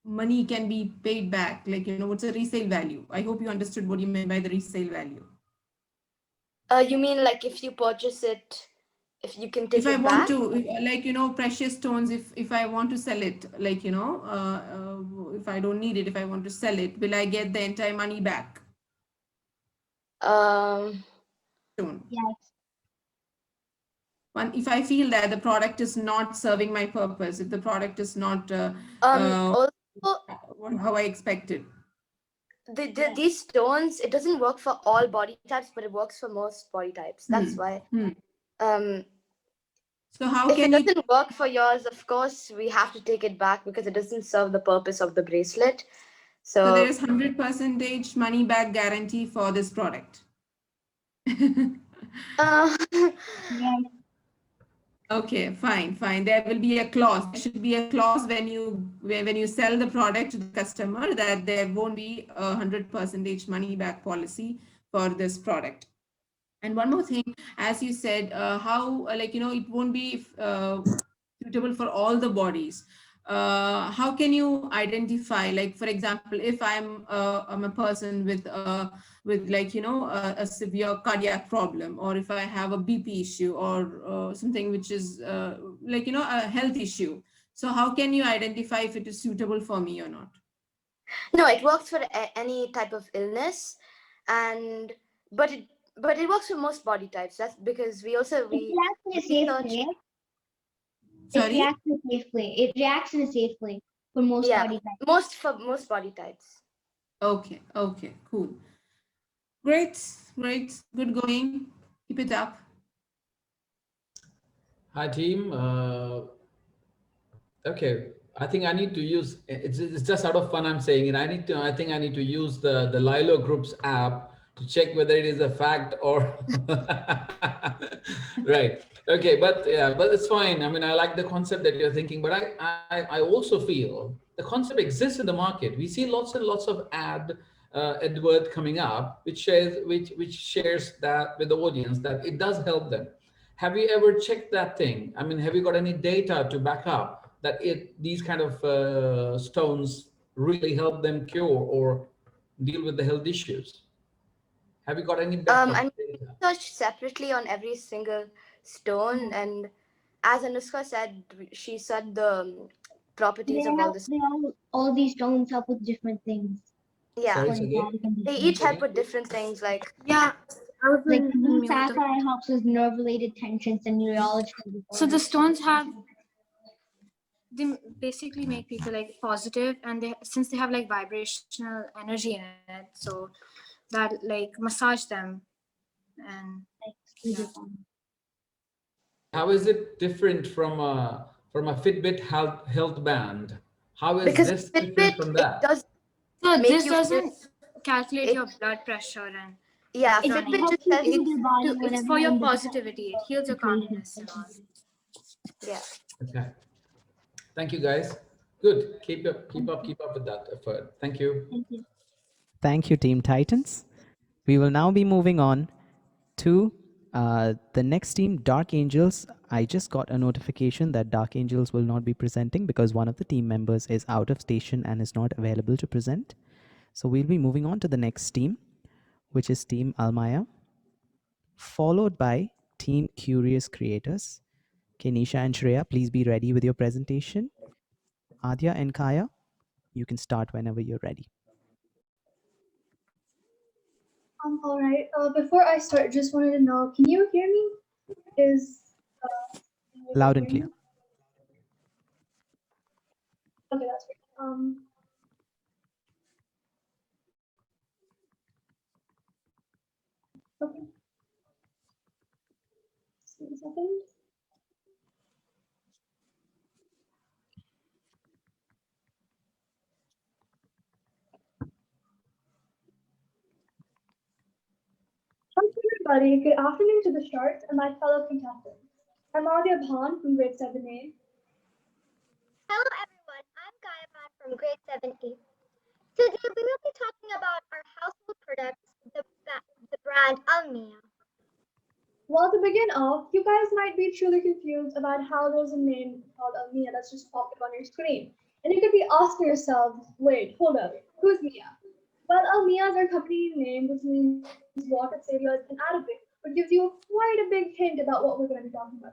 money can be paid back? Like, what's the resale value? I hope you understood what you meant by the resale value. You mean like if you purchase it, if you can take If I it want back? to, precious stones, if I want to sell it, if I don't need it, if I want to sell it, will I get the entire money back? Stone. Yes. If I feel that the product is not serving my purpose, if the product is not Also, how I expected. These stones, it doesn't work for all body types, but it works for most body types. That's why. So how if can it doesn't work for yours, of course, we have to take it back because it doesn't serve the purpose of the bracelet. So there is 100% money back guarantee for this product. Yes. Okay, fine. There will be a clause. There should be a clause when you sell the product to the customer that there won't be 100% money back policy for this product. And one more thing, as you said, it won't be suitable for all the bodies. How can you identify, like, for example, if I'm a person with a severe cardiac problem, or if I have a BP issue, or something which is a health issue. So how can you identify if it is suitable for me or not? No, it works for any type of illness, but it works for most body types. That's because we reacts in a safe way. Sorry? It reacts in a safe way for most body types. Most body types. Okay, cool. Great. Good going. Keep it up. Hi, team. Okay, I think I need to use. It's just out of fun. I'm saying it. I think I need to use the Lilo Group's app to check whether it is a fact or right. Okay, but it's fine. I mean, I like the concept that you're thinking, but I also feel the concept exists in the market. We see lots and lots of advert coming up, which shares that with the audience that it does help them. Have you ever checked that thing? I mean, have you got any data to back up that these kind of stones really help them cure or deal with the health issues? Have you got any backup I data? researched separately on every single stone, and as Anushka said, she said the properties of all this. All these stones help with different things. Yeah, Sorry, again? they each help with different things. Like Like the blue sapphire helps with nerve-related tensions and neurological disorders. So the stones they basically make people like positive, and since they have like vibrational energy in it, so that like massage them and How is it different from a Fitbit health band? How is because this different from Fitbit, it that? does so make this you doesn't feel, calculate your blood pressure and yeah, running. Fitbit just says It's for your positivity. It heals your calmness and all. Yeah. Okay. Thank you, guys. Good. Keep up with that effort. Thank you. Thank you. Thank you, Team Titans. We will now be moving on to The next team, Dark Angels. I just got a notification that Dark Angels will not be presenting because one of the team members is out of station and is not available to present. So we'll be moving on to the next team, which is Team Almaya, followed by Team Curious Creators. Okay, Nisha and Shreya, please be ready with your presentation. Adya and Kaya, you can start whenever you're ready. All right. Before I start, just wanted to know, can you hear me? Is Loud and clear. Okay, that's great. Okay. Just give me a second. Hello, everybody. Good afternoon to the sharks and my fellow contestants. I'm Adya Bhan from grade 7A. Hello everyone, I'm Kaya from grade 7A. Today we will be talking about our household products, the brand Almia. Well, to begin off, you guys might be truly confused about how there's a name called Almia that's just popped up on your screen. And you could be asking yourselves, wait, hold up, who's Mia? Well, Almia is our company name, which means water saviors in Arabic, but gives you quite a big hint about what we're going to be talking about.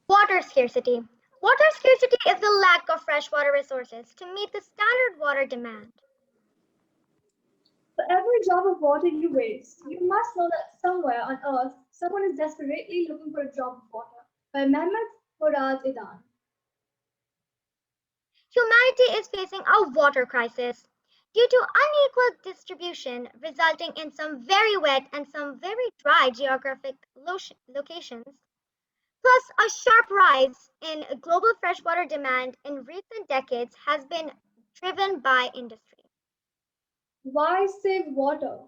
Water scarcity. Water scarcity is the lack of freshwater resources to meet the standard water demand. For every drop of water you waste, you must know that somewhere on earth, someone is desperately looking for a drop of water. By Mehmet Horad Idan. Humanity is facing a water crisis due to unequal distribution resulting in some very wet and some very dry geographic locations, plus a sharp rise in global freshwater demand in recent decades has been driven by industry. Why save water?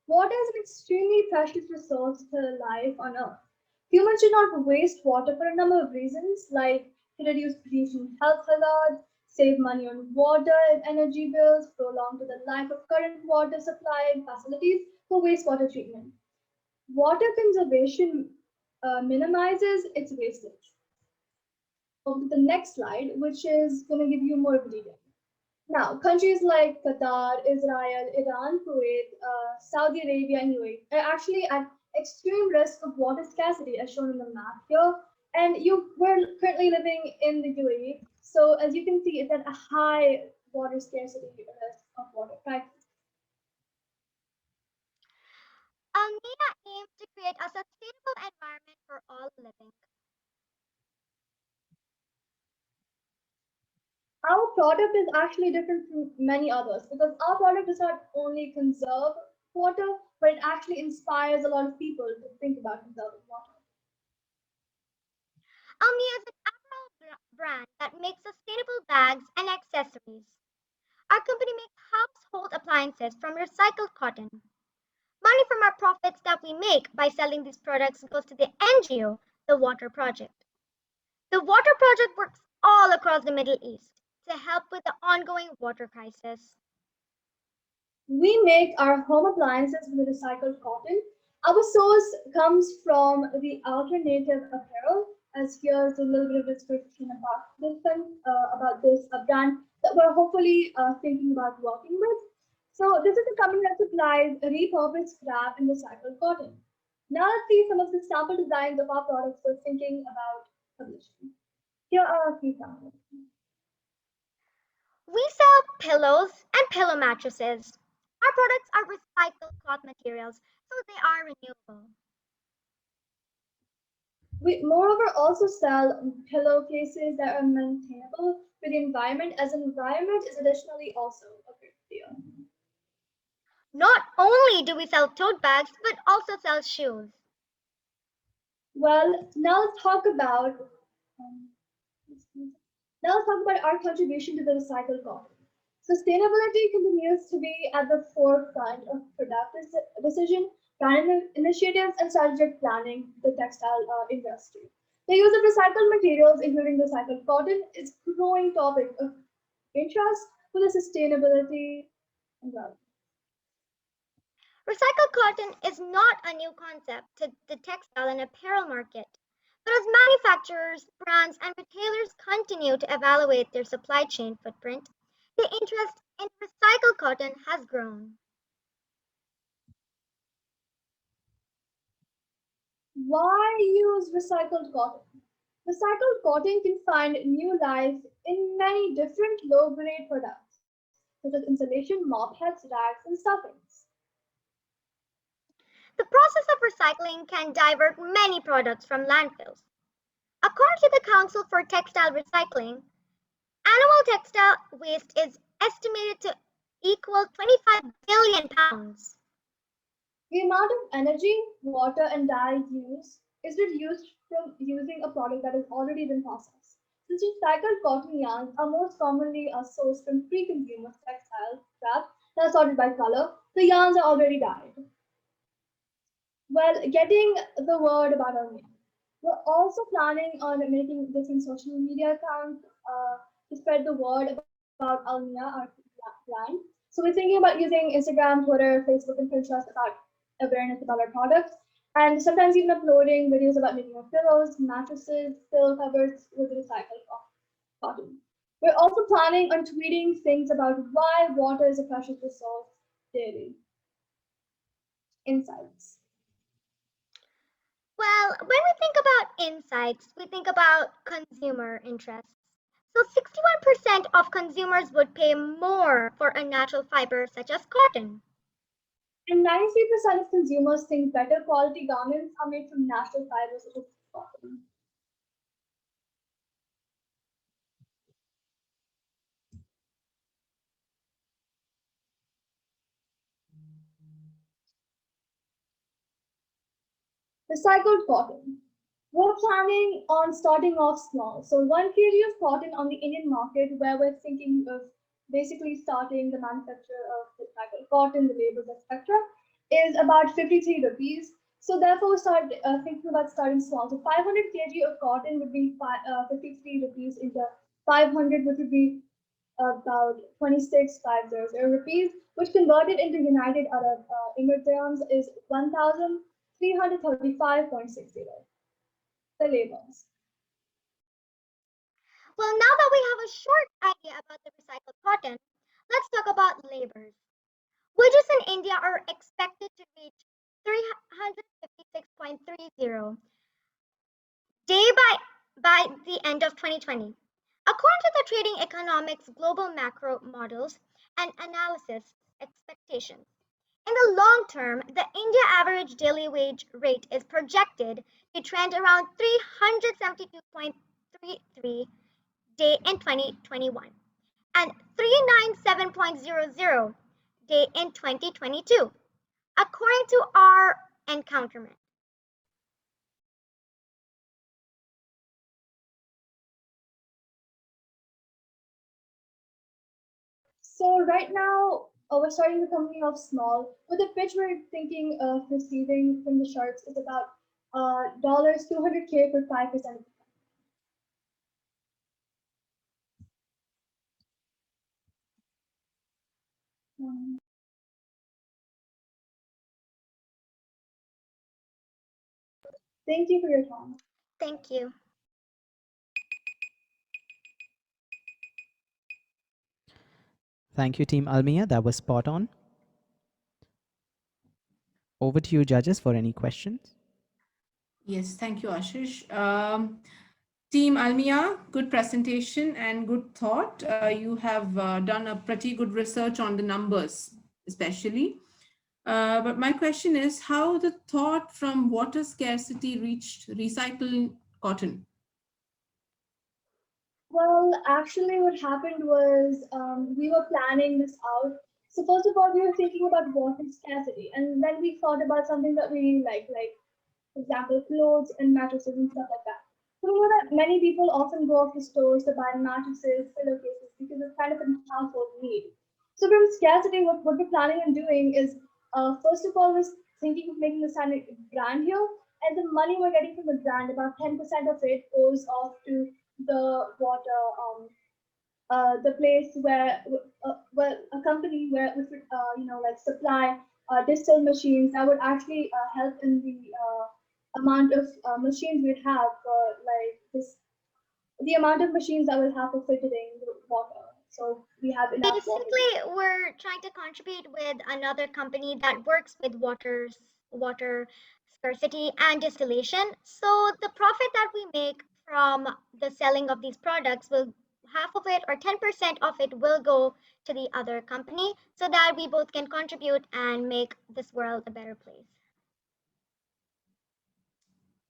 Water is an extremely precious resource to life on Earth. Humans should not waste water for a number of reasons, like to reduce pollution, health hazards, save money on water and energy bills, prolong to the life of current water supply and facilities for wastewater treatment. Water conservation minimizes its wastage. On to the next slide, which is going to give you more detail. Now, countries like Qatar, Israel, Iran, Kuwait, Saudi Arabia, and UAE are actually at extreme risk of water scarcity, as shown in the map here. And we're currently living in the UAE, so as you can see, it's at a high water scarcity risk of water crisis. Almina aims to create a sustainable environment for all living. Our product is actually different from many others because our product does not only conserve water, but it actually inspires a lot of people to think about conserving water. Almia is an apparel brand that makes sustainable bags and accessories. Our company makes household appliances from recycled cotton. Money from our profits that we make by selling these products goes to the NGO, the Water Project. The Water Project works all across the Middle East to help with the ongoing water crisis. We make our home appliances with recycled cotton. Our source comes from the alternative apparel, as here's a little bit of description about this brand that we're hopefully thinking about working with. So this is a company that supplies repurposed scrap and recycled cotton. Now let's see some of the sample designs of our products we're thinking about publishing. Here are a few samples. We sell pillows and pillow mattresses. Our products are recycled cloth materials, so they are renewable. We moreover also sell pillowcases that are maintainable for the environment, as environment is additionally also a big deal. Not only do we sell tote bags, but also sell shoes. Well, now let's talk about our contribution to the recycled cotton. Sustainability continues to be at the forefront of product decision, planning initiatives, and strategic planning the textile industry. The use of recycled materials, including recycled cotton, is a growing topic of interest for the sustainability and well. Recycled cotton is not a new concept to the textile and apparel market. But as manufacturers, brands, and retailers continue to evaluate their supply chain footprint, the interest in recycled cotton has grown. Why use recycled cotton? Recycled cotton can find new life in many different low-grade products, such as insulation, mop heads, rags, and stuffings. The process of recycling can divert many products from landfills. According to the Council for Textile Recycling, animal textile waste is estimated to equal 25 billion pounds. The amount of energy, water, and dye used is reduced from using a product that has already been processed. Since recycled cotton yarns are most commonly sourced from pre-consumer textile scrap that are sorted by color, the yarns are already dyed. Well, getting the word about our name. We're also planning on making different social media accounts to spread the word about Almia, our brand. So we're thinking about using Instagram, Twitter, Facebook, and Pinterest about awareness about our products, and sometimes even uploading videos about making our pillows, mattresses, pillow covers with recycled cotton. We're also planning on tweeting things about why water is a precious resource daily. Insights. Well, when we think about insights, we think about consumer interests. So 61% of consumers would pay more for a natural fiber such as cotton. And 93% of consumers think better quality garments are made from natural fibers such as cotton. Recycled cotton. We're planning on starting off small. So 1 kg of cotton on the Indian market, where we're thinking of basically starting the manufacture of recycled cotton, the labels, etc., is about 53 rupees. So therefore, we start thinking about starting small. So 500 kg of cotton would be 53 rupees into 500, which would be about 26,500 rupees, which converted into United Arab Emirates is 1,335.60. The labels. Well, now that we have a short idea about the recycled cotton, let's talk about labors. Wages in India are expected to reach 356.30 by the end of 2020. According to the Trading Economics Global Macro Models and Analysis expectations, in the long term, the India average daily wage rate is projected to trend around 372.33 day in 2021 and 397.00 day in 2022, according to our encounterment. So right now, we're starting the company off small. With the pitch we're thinking of receiving from the sharks is about dollars 200K for 5%. Thank you for your time. Thank you. Thank you, Team Almia. That was spot on. Over to you, judges, for any questions. Yes, thank you, Ashish. Team Almia, good presentation and good thought. You have done a pretty good research on the numbers, especially. But my question is how the thought from water scarcity reached recycling cotton? Well, actually, what happened was we were planning this out. So first of all, we were thinking about water scarcity, and then we thought about something that we like for example, clothes and mattresses and stuff like that. So we know that many people often go off to stores to buy mattresses, pillowcases, because it's kind of a household need. So from scarcity, what we're planning on doing is, first of all, we're thinking of making a standard brand here, and the money we're getting from the brand, about 10% of it goes off to the water, the place where, well, a company where we could, like supply digital machines that would actually help in the amount of machines we'd have for like this, the amount of machines that we'll have for filtering the water. So we have enough water. Basically, we're trying to contribute with another company that works with water scarcity and distillation. So the profit that we make from the selling of these products will half of it or 10% of it will go to the other company so that we both can contribute and make this world a better place.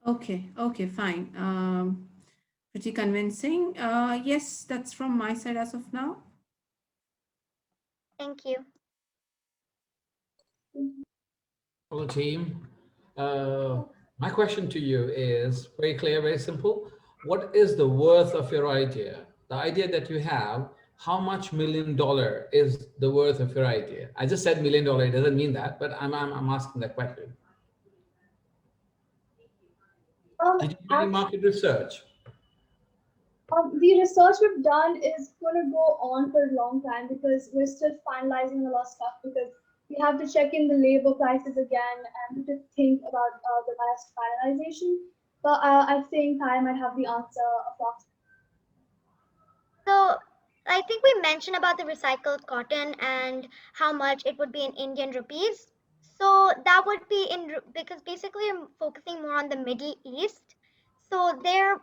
Okay, fine. Pretty convincing. Yes, that's from my side as of now. Thank you. Hello, team. My question to you is very clear, very simple. What is the worth of your idea? The idea that you have, how much $1 million is the worth of your idea? I just said $1 million, it doesn't mean that, but I'm asking that question. Did you do any market research? The research we've done is going to go on for a long time because we're still finalizing a lot of stuff because we have to check in the labor prices again and to think about the last finalization. But I think I might have the answer approximately. So I think we mentioned about the recycled cotton and how much it would be in Indian rupees. So that would be because basically I'm focusing more on the Middle East. So there,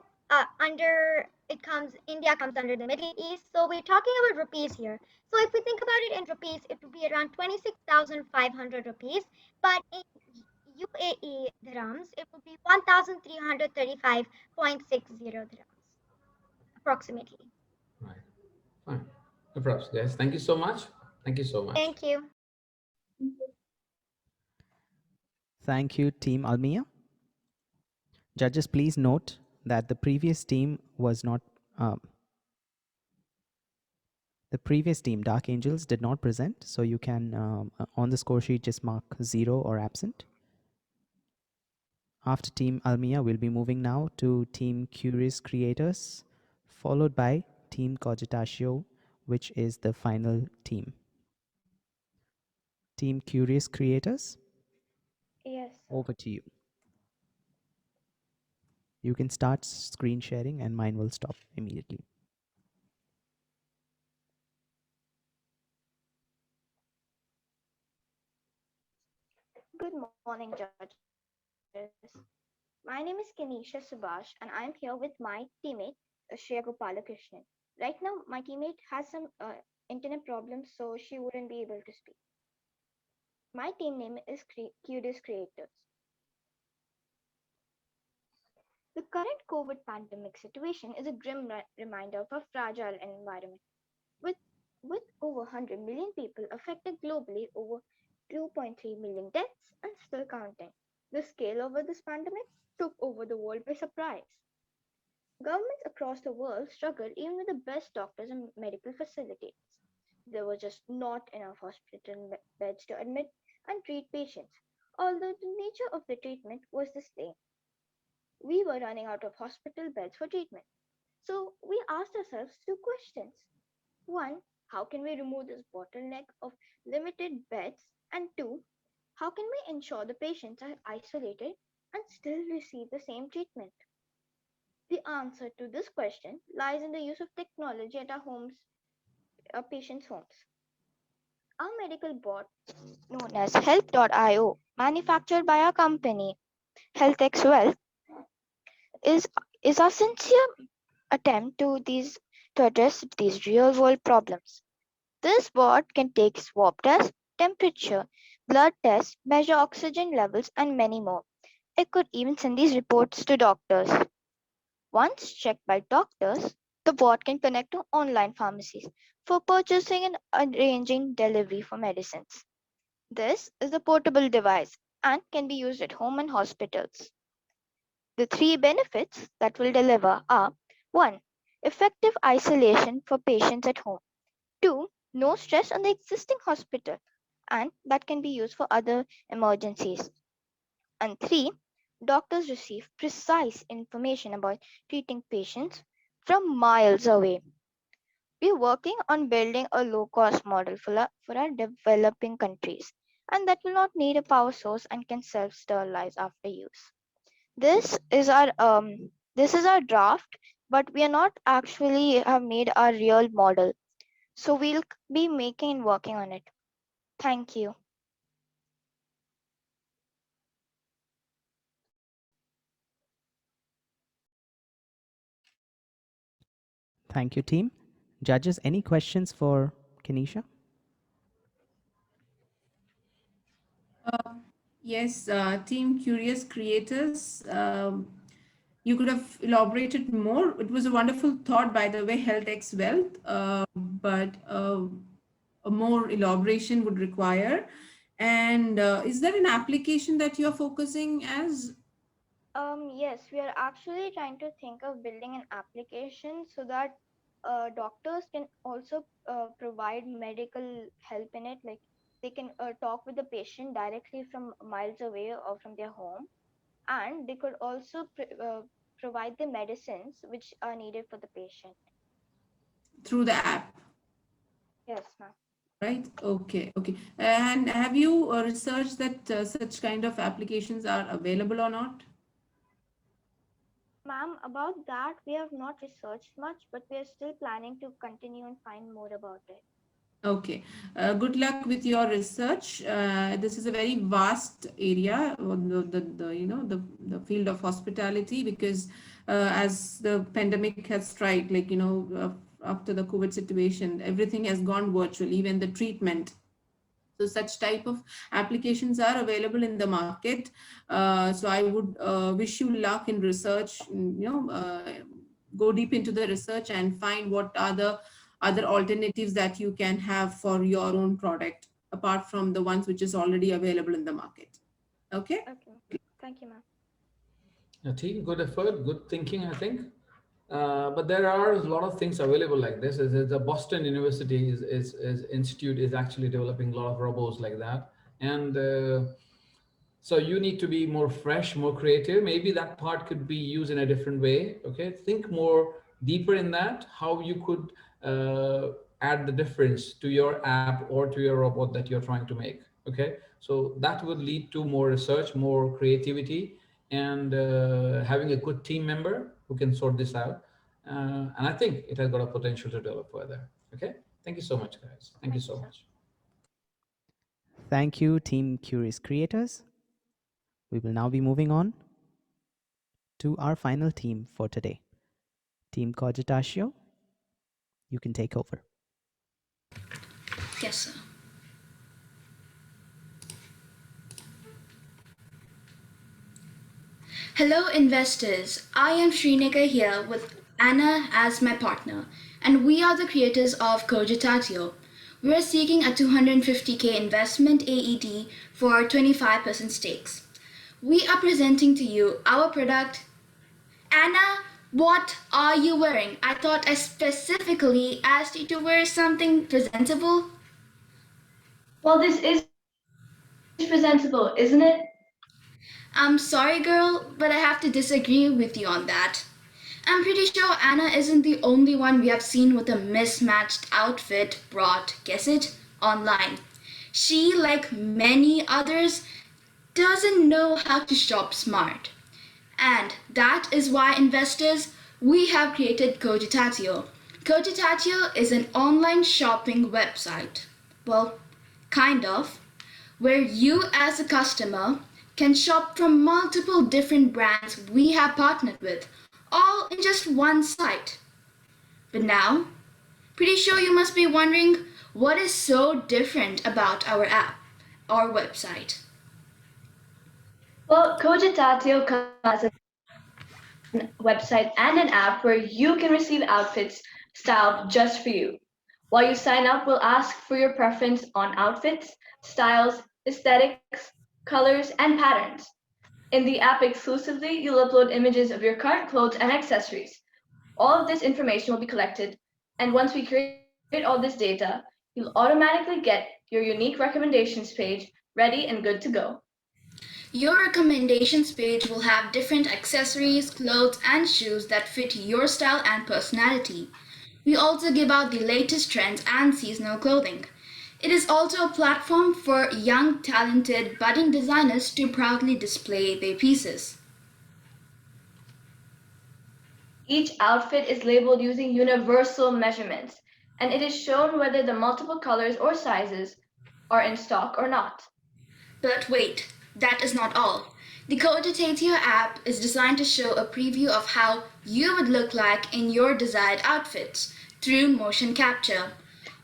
India comes under the Middle East. So we're talking about rupees here. So if we think about it in rupees, it would be around 26,500 rupees. But in UAE dirhams, it would be 1,335.60 dirhams approximately. Right. Fine. No problems, guys. Thank you so much. Thank you so much. Thank you. Thank you, Team Almia. Judges, please note that the previous team was not. The previous team, Dark Angels, did not present, so you can, on the score sheet, just mark 0 or absent. After Team Almia, we'll be moving now to Team Curious Creators, followed by Team Cogitatio, which is the final team. Team Curious Creators? Yes. Over to you. You can start screen sharing and mine will stop immediately. Good morning, judges. My name is Kenisha Subhash, and I'm here with my teammate, Shreya Gopalakrishnan. Right now, my teammate has some internet problems, so she wouldn't be able to speak. My team name is Curious Creators. The current COVID pandemic situation is a grim reminder of a fragile environment. With, with over 100 million people affected globally, over 2.3 million deaths, and still counting, the scale of this pandemic took over the world by surprise. Governments across the world struggled even with the best doctors and medical facilities. There were just not enough hospital beds to admit and treat patients, although the nature of the treatment was the same. We were running out of hospital beds for treatment. So we asked ourselves two questions. One, how can we remove this bottleneck of limited beds? And two, how can we ensure the patients are isolated and still receive the same treatment? The answer to this question lies in the use of technology at our patients' homes. Our medical bot, known as Health.io, manufactured by our company, HealthXWell, is, is our sincere attempt to address these real world problems. This bot can take swab tests, temperature, blood tests, measure oxygen levels, and many more. It could even send these reports to doctors. Once checked by doctors, the bot can connect to online pharmacies for purchasing and arranging delivery for medicines. This is a portable device and can be used at home and hospitals. The three benefits that will deliver are 1. Effective isolation for patients at home. 2. No stress on the existing hospital, and that can be used for other emergencies. And 3. Doctors receive precise information about treating patients from miles away. We're working on building a low cost model for our developing countries. and that will not need a power source and can self-sterilize after use. This is our draft, but we are not actually have made our real model. So we'll be making and working on it. Thank you. Thank you, team. Judges, any questions for Kenisha? Yes, Team Curious Creators, you could have elaborated more. It was a wonderful thought, by the way, Health X Wealth, but a more elaboration would require. And is there an application that you're focusing as? Yes, we are actually trying to think of building an application so that doctors can also provide medical help in it. Like they can talk with the patient directly from miles away or from their home, and they could also provide the medicines which are needed for the patient. Through the app, Yes, ma'am. right? Okay, okay. And have you researched that such kind of applications are available or not? Ma'am, about that, we have not researched much, but we are still planning to continue and find more about it. Okay. Good luck with your research. This is a very vast area, the field of hospitality, because as the pandemic has struck, after the COVID situation, everything has gone virtual, even the treatment. So such type of applications are available in the market. So I would wish you luck in research. Go deep into the research and find what are the other alternatives that you can have for your own product apart from the ones which is already available in the market. Okay. Okay. Thank you, ma'am. Team, good effort, good thinking, I think. But there are a lot of things available like this. The Boston University is institute is actually developing a lot of robots like that, and so you need to be more fresh, more creative. Maybe that part could be used in a different way. Okay, think more deeper in that. How you could add the difference to your app or to your robot that you're trying to make. Okay, so that would lead to more research, more creativity, and having a good team member who can sort this out. And I think it has got a potential to develop further. Okay, thank you so much, guys. Thank you so much. Thank you, Team Curious Creators. We will now be moving on to our final team for today. Team Cogitatio, you can take over. Yes, sir. Hello, investors. I am Srinika here with Anna as my partner, and we are the creators of Cogitatio. We are seeking a 250k investment AED for 25% stakes. We are presenting to you our product. Anna, what are you wearing? I thought I specifically asked you to wear something presentable. Well, this is presentable, isn't it? I'm sorry, girl, but I have to disagree with you on that. I'm pretty sure Anna isn't the only one we have seen with a mismatched outfit brought, guess it, online. She, like many others, doesn't know how to shop smart. And that is why, investors, we have created Cogitatio. Cogitatio is an online shopping website. Well, kind of, where you as a customer can shop from multiple different brands we have partnered with, all in just one site. But now, pretty sure you must be wondering what is so different about our app, our website. Well, Cogitatio comes as a website and an app where you can receive outfits styled just for you. While you sign up, we'll ask for your preference on outfits, styles, aesthetics, colors, and patterns. In the app exclusively, you'll upload images of your current clothes and accessories. All of this information will be collected, and once we create all this data, you'll automatically get your unique recommendations page ready and good to go. Your recommendations page will have different accessories, clothes, and shoes that fit your style and personality. We also give out the latest trends and seasonal clothing. It is also a platform for young, talented, budding designers to proudly display their pieces. Each outfit is labeled using universal measurements, and it is shown whether the multiple colors or sizes are in stock or not. But wait, that is not all. The Cogitatio app is designed to show a preview of how you would look like in your desired outfits through motion capture.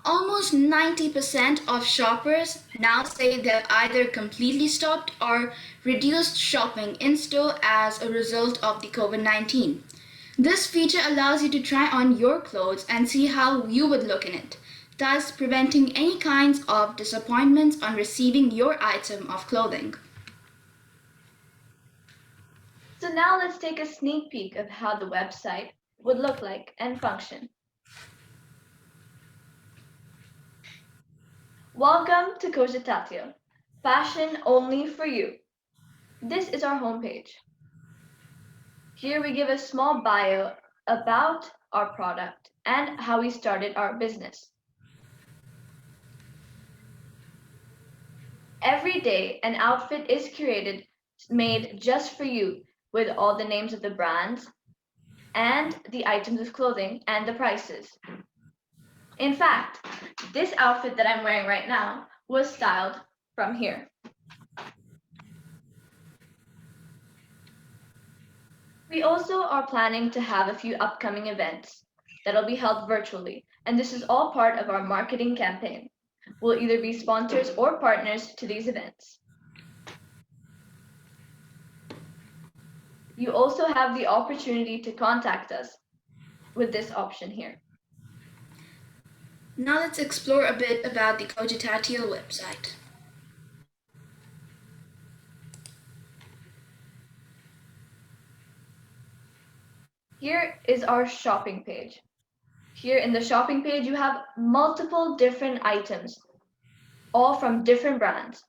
Almost 90% of shoppers now say they've either completely stopped or reduced shopping in store as a result of the COVID-19. This feature allows you to try on your clothes and see how you would look in it, thus preventing any kinds of disappointments on receiving your item of clothing. So now let's take a sneak peek of how the website would look like and function. Welcome to Cogitatio, fashion only for you. This is our homepage. Here we give a small bio about our product and how we started our business. Every day, an outfit is curated, made just for you, with all the names of the brands and the items of clothing and the prices. In fact, this outfit that I'm wearing right now was styled from here. We also are planning to have a few upcoming events that'll be held virtually, and this is all part of our marketing campaign. We'll either be sponsors or partners to these events. You also have the opportunity to contact us with this option here. Now let's explore a bit about the Cogitatio website. Here is our shopping page. Here in the shopping page, you have multiple different items, all from different brands.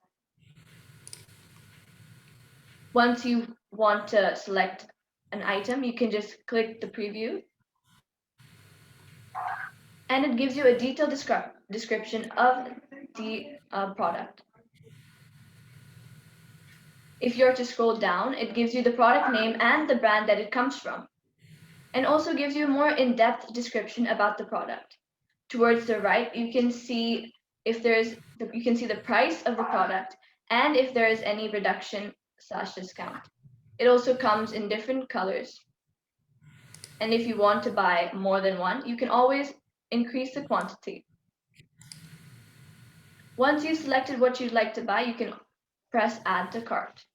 Once you want to select an item, you can just click the preview, and it gives you a detailed description of the product. If you're to scroll down, it gives you the product name and the brand that it comes from, and also gives you a more in-depth description about the product. Towards the right, you can see the price of the product and if there is any reduction/discount. It also comes in different colors. And if you want to buy more than one, you can always increase the quantity. Once you've selected what you'd like to buy, you can press add to cart.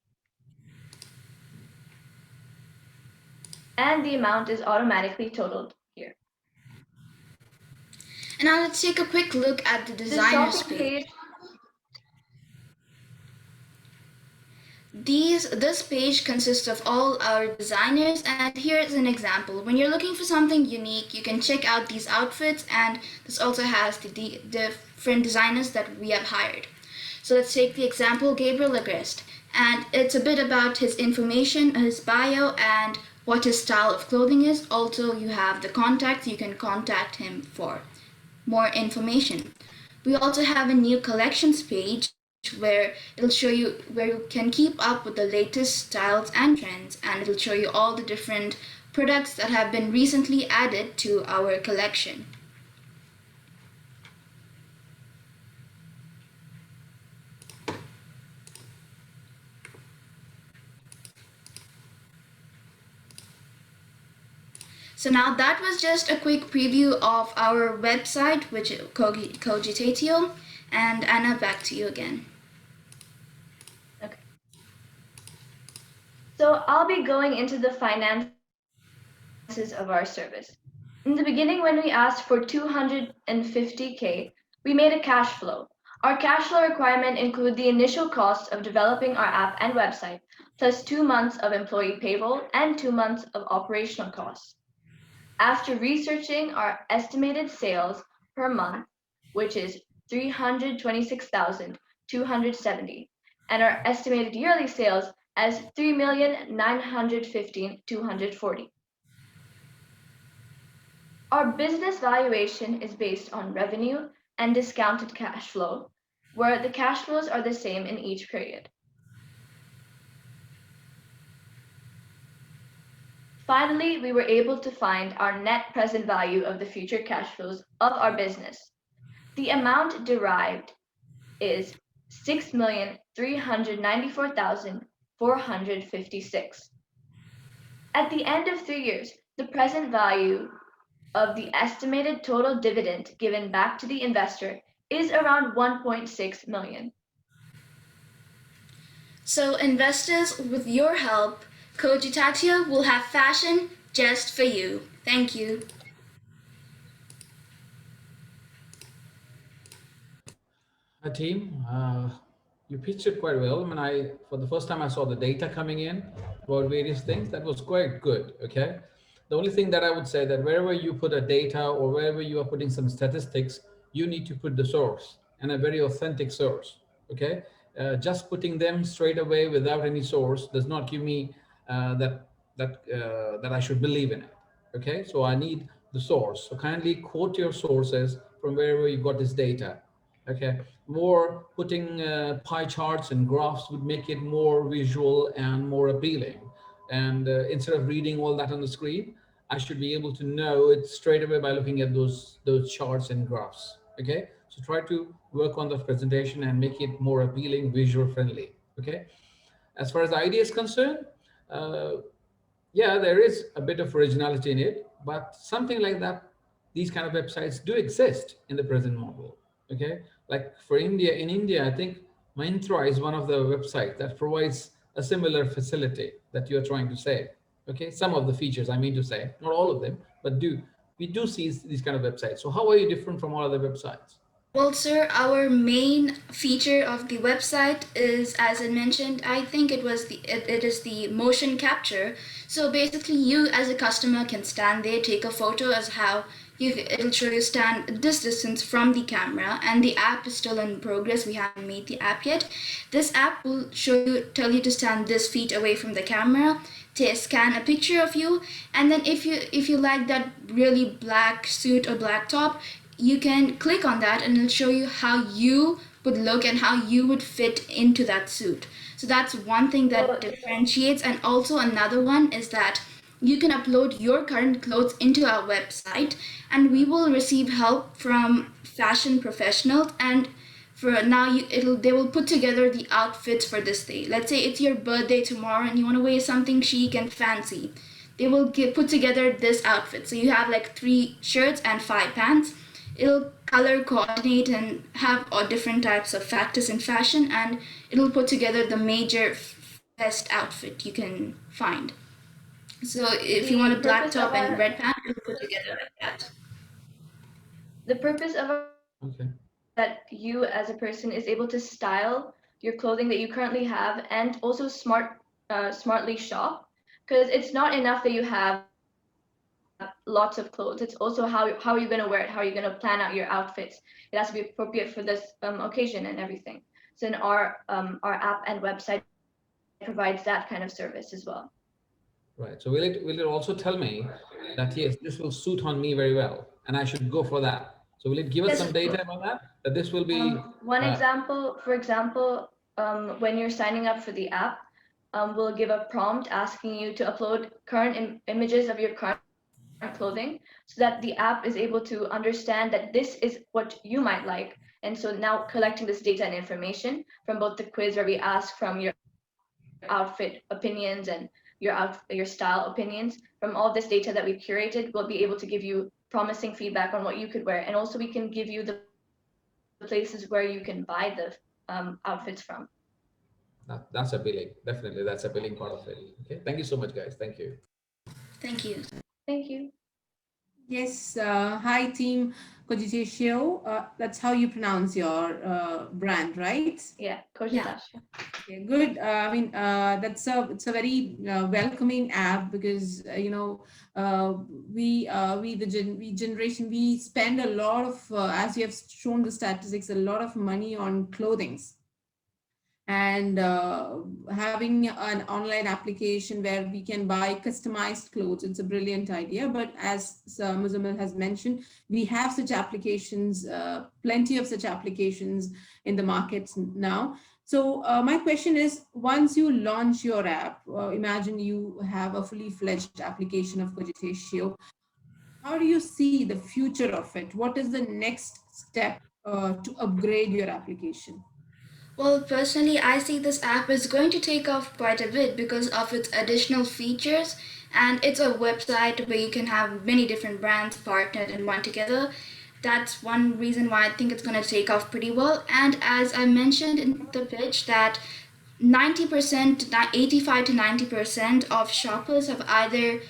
And the amount is automatically totaled here. And now let's take a quick look at the designers page. This page consists of all our designers, and here is an example. When you're looking for something unique, you can check out these outfits, and this also has the different designers that we have hired. So let's take the example Gabriel Agreste, and it's a bit about his information, his bio, and what his style of clothing is. Also, you have the contacts, you can contact him for more information. We also have a new collections page where it'll show you where you can keep up with the latest styles and trends, and it'll show you all the different products that have been recently added to our collection. So now that was just a quick preview of our website, which is Cogitatio. And Anna, back to you again. Okay. So I'll be going into the finances of our service. In the beginning, when we asked for 250K, we made a cash flow. Our cash flow requirement include the initial cost of developing our app and website, plus 2 months of employee payroll and 2 months of operational costs. After researching our estimated sales per month, which is 326,270, and our estimated yearly sales as 3,915,240. Our business valuation is based on revenue and discounted cash flow, where the cash flows are the same in each period. Finally, we were able to find our net present value of the future cash flows of our business. The amount derived is 6,394,456. At the end of 3 years, the present value of the estimated total dividend given back to the investor is around 1.6 million. So, investors, with your help, Cogitatio will have fashion just for you. Thank you. Hi team, you pitched it quite well. I mean, for the first time I saw the data coming in about various things. That was quite good. Okay, the only thing that I would say that wherever you put a data or wherever you are putting some statistics, you need to put the source and a very authentic source. Okay, just putting them straight away without any source does not give me that I should believe in it. Okay, so I need the source. So kindly quote your sources from wherever you got this data. Okay, more putting pie charts and graphs would make it more visual and more appealing. And instead of reading all that on the screen, I should be able to know it straight away by looking at those charts and graphs. Okay, so try to work on the presentation and make it more appealing, visual friendly. Okay, as far as the idea is concerned, uh, yeah, there is a bit of originality in it, but something like that, these kind of websites do exist in the present model. Okay, like for India, in India, I think Myntra is one of the websites that provides a similar facility that you're trying to say. Okay, some of the features I mean to say, not all of them, but we do see these kind of websites. So how are you different from all other websites? Well, sir, our main feature of the website is, as I mentioned, I think it is the motion capture. So basically, you as a customer can stand there, take a photo as how it'll show you stand this distance from the camera, and the app is still in progress. We haven't made the app yet. This app will tell you to stand this feet away from the camera. To scan a picture of you, and then if you like that really black suit or black top, you can click on that and it'll show you how you would look and how you would fit into that suit. So that's one thing that differentiates. And also another one is that you can upload your current clothes into our website and we will receive help from fashion professionals, and for now they will put together the outfits for this day. Let's say it's your birthday tomorrow and you want to wear something chic and fancy. They will put together this outfit. So you have like 3 shirts and 5 pants. It'll color coordinate and have all different types of factors in fashion, and it'll put together the major best outfit you can find. So if you want a black top and red pant, it'll put together like that. The purpose of our Okay. that you as a person is able to style your clothing that you currently have and also smartly shop, because it's not enough that you have lots of clothes. It's also how are you going to wear it, how are you going to plan out your outfits. It has to be appropriate for this occasion and everything. So in our app and website provides that kind of service as well. Right. So will it also tell me that yes, this will suit on me very well, and I should go for that? So will it give us Yes, some of data course. about that? That this will be One uh, example, for example, when you're signing up for the app, we'll give a prompt asking you to upload current images of your current clothing so that the app is able to understand that this is what you might like. And so now collecting this data and information from both the quiz where we ask from your outfit opinions and your style opinions, from all this data that we've curated, we'll be able to give you promising feedback on what you could wear. And also we can give you the places where you can buy the outfits from. that's appealing. Definitely, that's appealing part of it. Okay. Thank you so much, guys. Thank you. Thank you. Thank you. Yes, hi team Cogitatio. That's how you pronounce your brand, right? Yeah, Yeah. Cogitatio. Okay, good. I mean, it's a very welcoming app because we generation we spend a lot of as you have shown the statistics, a lot of money on clothings. and having an online application where we can buy customized clothes. It's a brilliant idea, but as Sir Muzammil has mentioned, we have such applications, plenty of such applications in the markets now. So my question is, once you launch your app, imagine you have a fully fledged application of Cogitatio, how do you see the future of it? What is the next step to upgrade your application? Well, personally, I see this app is going to take off quite a bit because of its additional features, and it's a website where you can have many different brands partnered in one together. That's one reason why I think it's going to take off pretty well. And as I mentioned in the pitch, that 90%, 85 to 90% of shoppers have either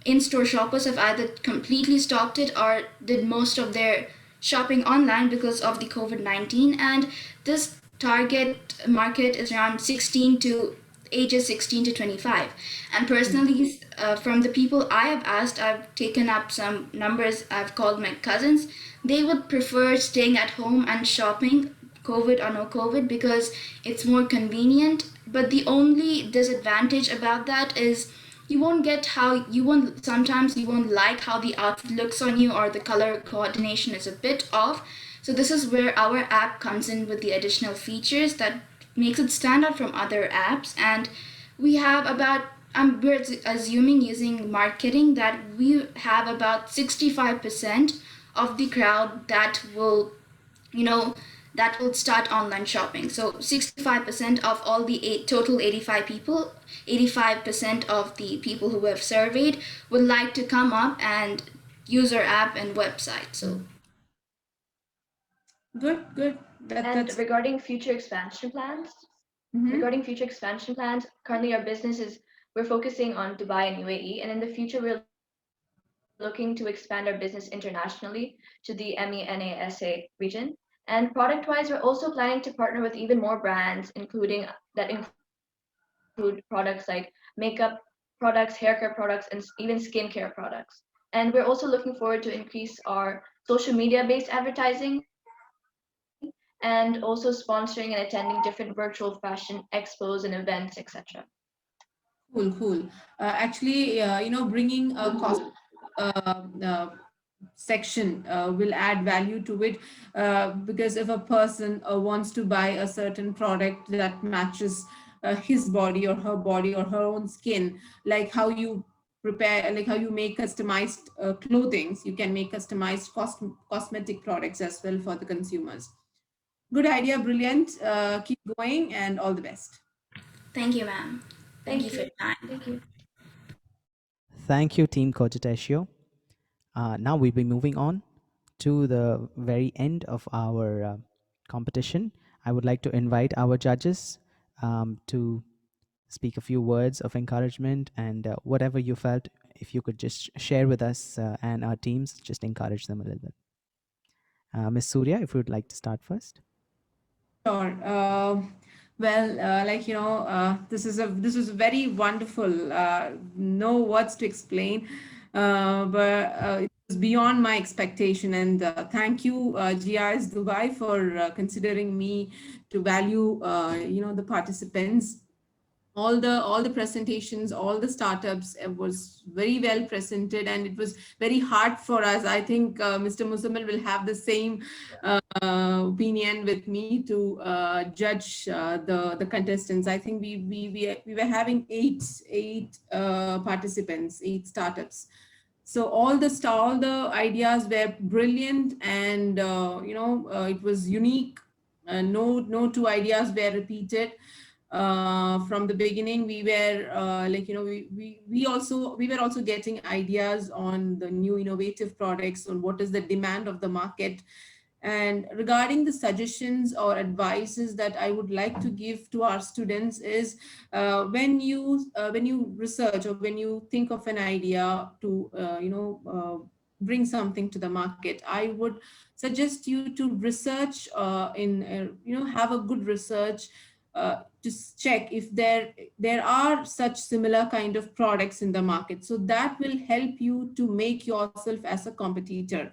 in-store shoppers have either completely stopped it or did most of their shopping online because of the COVID-19. And this target market is around 16 to ages 16 to 25. And personally, from the people I have asked, I've taken up some numbers, I've called my cousins. They would prefer staying at home and shopping, COVID or no COVID, because it's more convenient. But the only disadvantage about that is you won't like how the outfit looks on you, or the color coordination is a bit off. So this is where our app comes in with the additional features that makes it stand out from other apps. And we have about we're assuming, using marketing, that we have about 65% of the crowd that will, you know, that will start online shopping. So 65% of all the total 85 people, 85% of the people who have surveyed would like to come up and use our app and website. So Good. And That's. Mhm. regarding future expansion plans, currently our business is we're focusing on Dubai and UAE, and in the future we're looking to expand our business internationally to the MENASA region. And product-wise, we're also planning to partner with even more brands, include products like makeup products, haircare products, and even skincare products. And we're also looking forward to increase our social media-based advertising and also sponsoring and attending different virtual fashion expos and events, etc. Cool. Actually, bringing a cost uh, uh, section will add value to it, because if a person wants to buy a certain product that matches his body or her body or her own skin, like how you prepare, like how you make customized clothing, you can make customized cosmetic products as well for the consumers. Good idea, brilliant. Keep going and all the best. Thank you, ma'am. Thank you Thank for your you. time. Thank you. Thank you, Team Cogitatio. Now we'll be moving on to the very end of our competition. I would like to invite our judges to speak a few words of encouragement, and whatever you felt, if you could just share with us and our teams, just encourage them a little bit. Miss Surya, if you would like to start first. Sure. This is very wonderful. No words to explain, but it was beyond my expectation. And thank you, GIIS Dubai, for considering me to value, the participants. All the presentations, all the startups, was very well presented, and it was very hard for us. I think Mr. Muzammil will have the same opinion with me to judge the contestants. I think we were having eight participants, eight startups. So all the ideas were brilliant, and it was unique. No two ideas were repeated. From the beginning, we were we were also getting ideas on the new innovative products, on what is the demand of the market. And regarding the suggestions or advices that I would like to give to our students is, when you research, or when you think of an idea to bring something to the market, I would suggest you to research, in have a good research, to check if there are such similar kind of products in the market, so that will help you to make yourself as a competitor.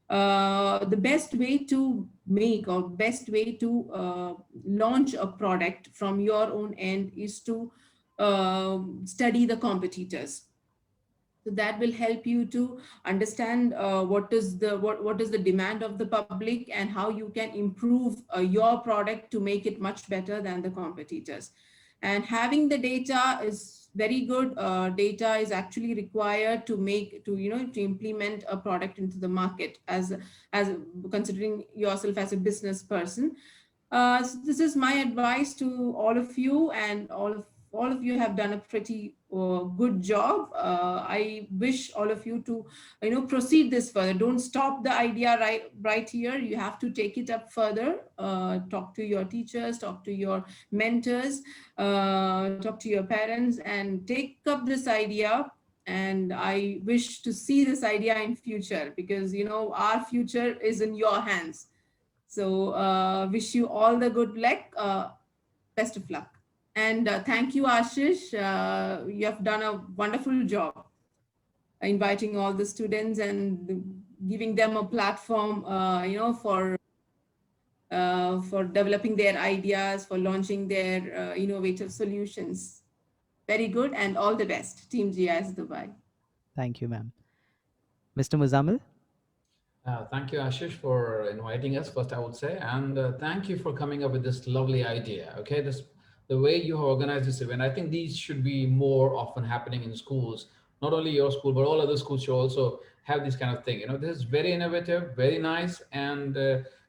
the best way to make or best way to launch a product from your own end is to study the competitors. So that will help you to understand what is the demand of the public and how you can improve your product to make it much better than the competitors. And having the data is very good. Data is actually required to make to to implement a product into the market, as considering yourself as a business person. So this is my advice to all of you, and all of you have done a pretty good job. I wish all of you to proceed this further. Don't stop the idea right here. You have to take it up further. Talk to your teachers, talk to your mentors, talk to your parents, and take up this idea. And I wish to see this idea in future, because our future is in your hands. So wish you all the good luck. Best of luck. And thank you, Ashish. You have done a wonderful job inviting all the students and giving them a platform, for developing their ideas, for launching their innovative solutions. Very good, and all the best, Team GIS Dubai. Thank you, ma'am. Mr. Muzammil? Thank you, Ashish, for inviting us, first, I would say. And thank you for coming up with this lovely idea. Okay, the way you have organized this event, I think these should be more often happening in schools. Not only your school, but all other schools should also have this kind of thing. This is very innovative, very nice, and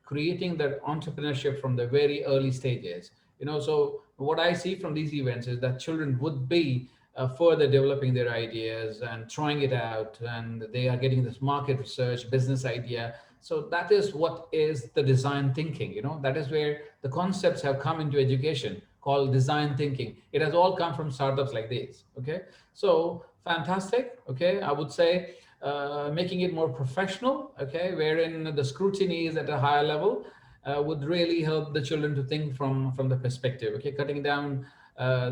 creating that entrepreneurship from the very early stages. So what I see from these events is that children would be further developing their ideas and trying it out, and they are getting this market research business idea. So that is what is the design thinking. That is where the concepts have come into education, called design thinking. It has all come from startups like this. Okay, so fantastic. Okay, I would say making it more professional, okay, wherein the scrutiny is at a higher level, would really help the children to think from the perspective. Okay, cutting down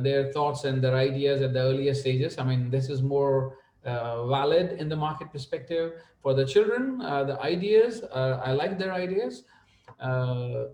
their thoughts and their ideas at the earlier stages. I mean, this is more valid in the market perspective for the children. The ideas, I like their ideas.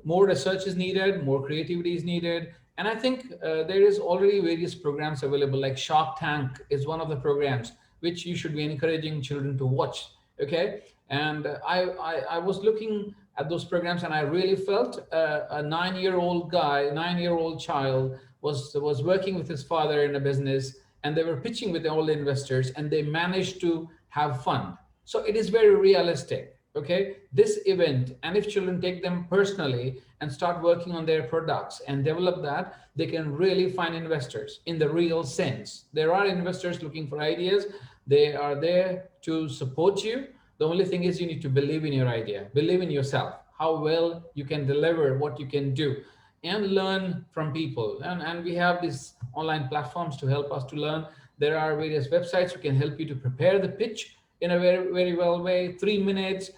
More research is needed, more creativity is needed. And I think there is already various programs available, like Shark Tank is one of the programs which you should be encouraging children to watch. Okay. And I was looking at those programs, and I really felt a 9-year-old guy, 9-year-old child was working with his father in a business, and they were pitching with all the investors, and they managed to have fun. So it is very realistic. Okay, this event, and if children take them personally and start working on their products and develop that, they can really find investors in the real sense. There are investors looking for ideas. They are there to support you. The only thing is, you need to believe in your idea, believe in yourself, how well you can deliver what you can do, and learn from people. And we have these online platforms to help us to learn. There are various websites who can help you to prepare the pitch in a very, very well way, 3 minutes,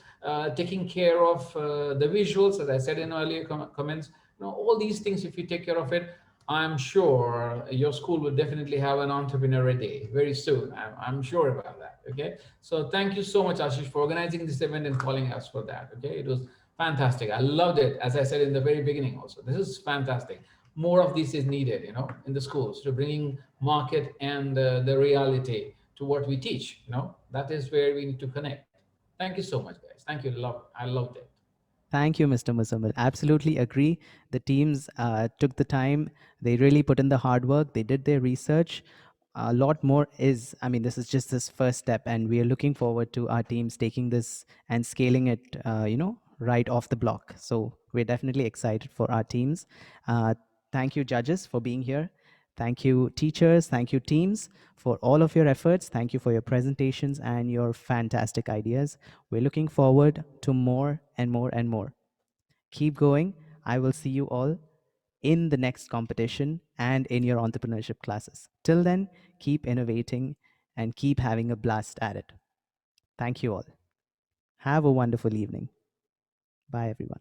taking care of the visuals, as I said in earlier comments. All these things, if you take care of it, I'm sure your school will definitely have an entrepreneur day very soon. I'm sure about that. Okay. So thank you so much, Ashish, for organizing this event and calling us for that. Okay. It was fantastic. I loved it. As I said in the very beginning also, this is fantastic. More of this is needed, in the schools, to bringing market and the reality to what we teach. That is where we need to connect. Thank you so much, guys. Thank you. I loved it. Thank you, Mr. Muzammil. Absolutely agree. The teams took the time. They really put in the hard work. They did their research. A lot more is, I mean, this is just this first step, and we are looking forward to our teams taking this and scaling it, right off the block. So we're definitely excited for our teams. Thank you, judges, for being here. Thank you, teachers. Thank you, teams, for all of your efforts. Thank you for your presentations and your fantastic ideas. We're looking forward to more and more and more. Keep going. I will see you all in the next competition and in your entrepreneurship classes. Till then, keep innovating and keep having a blast at it. Thank you all. Have a wonderful evening. Bye, everyone.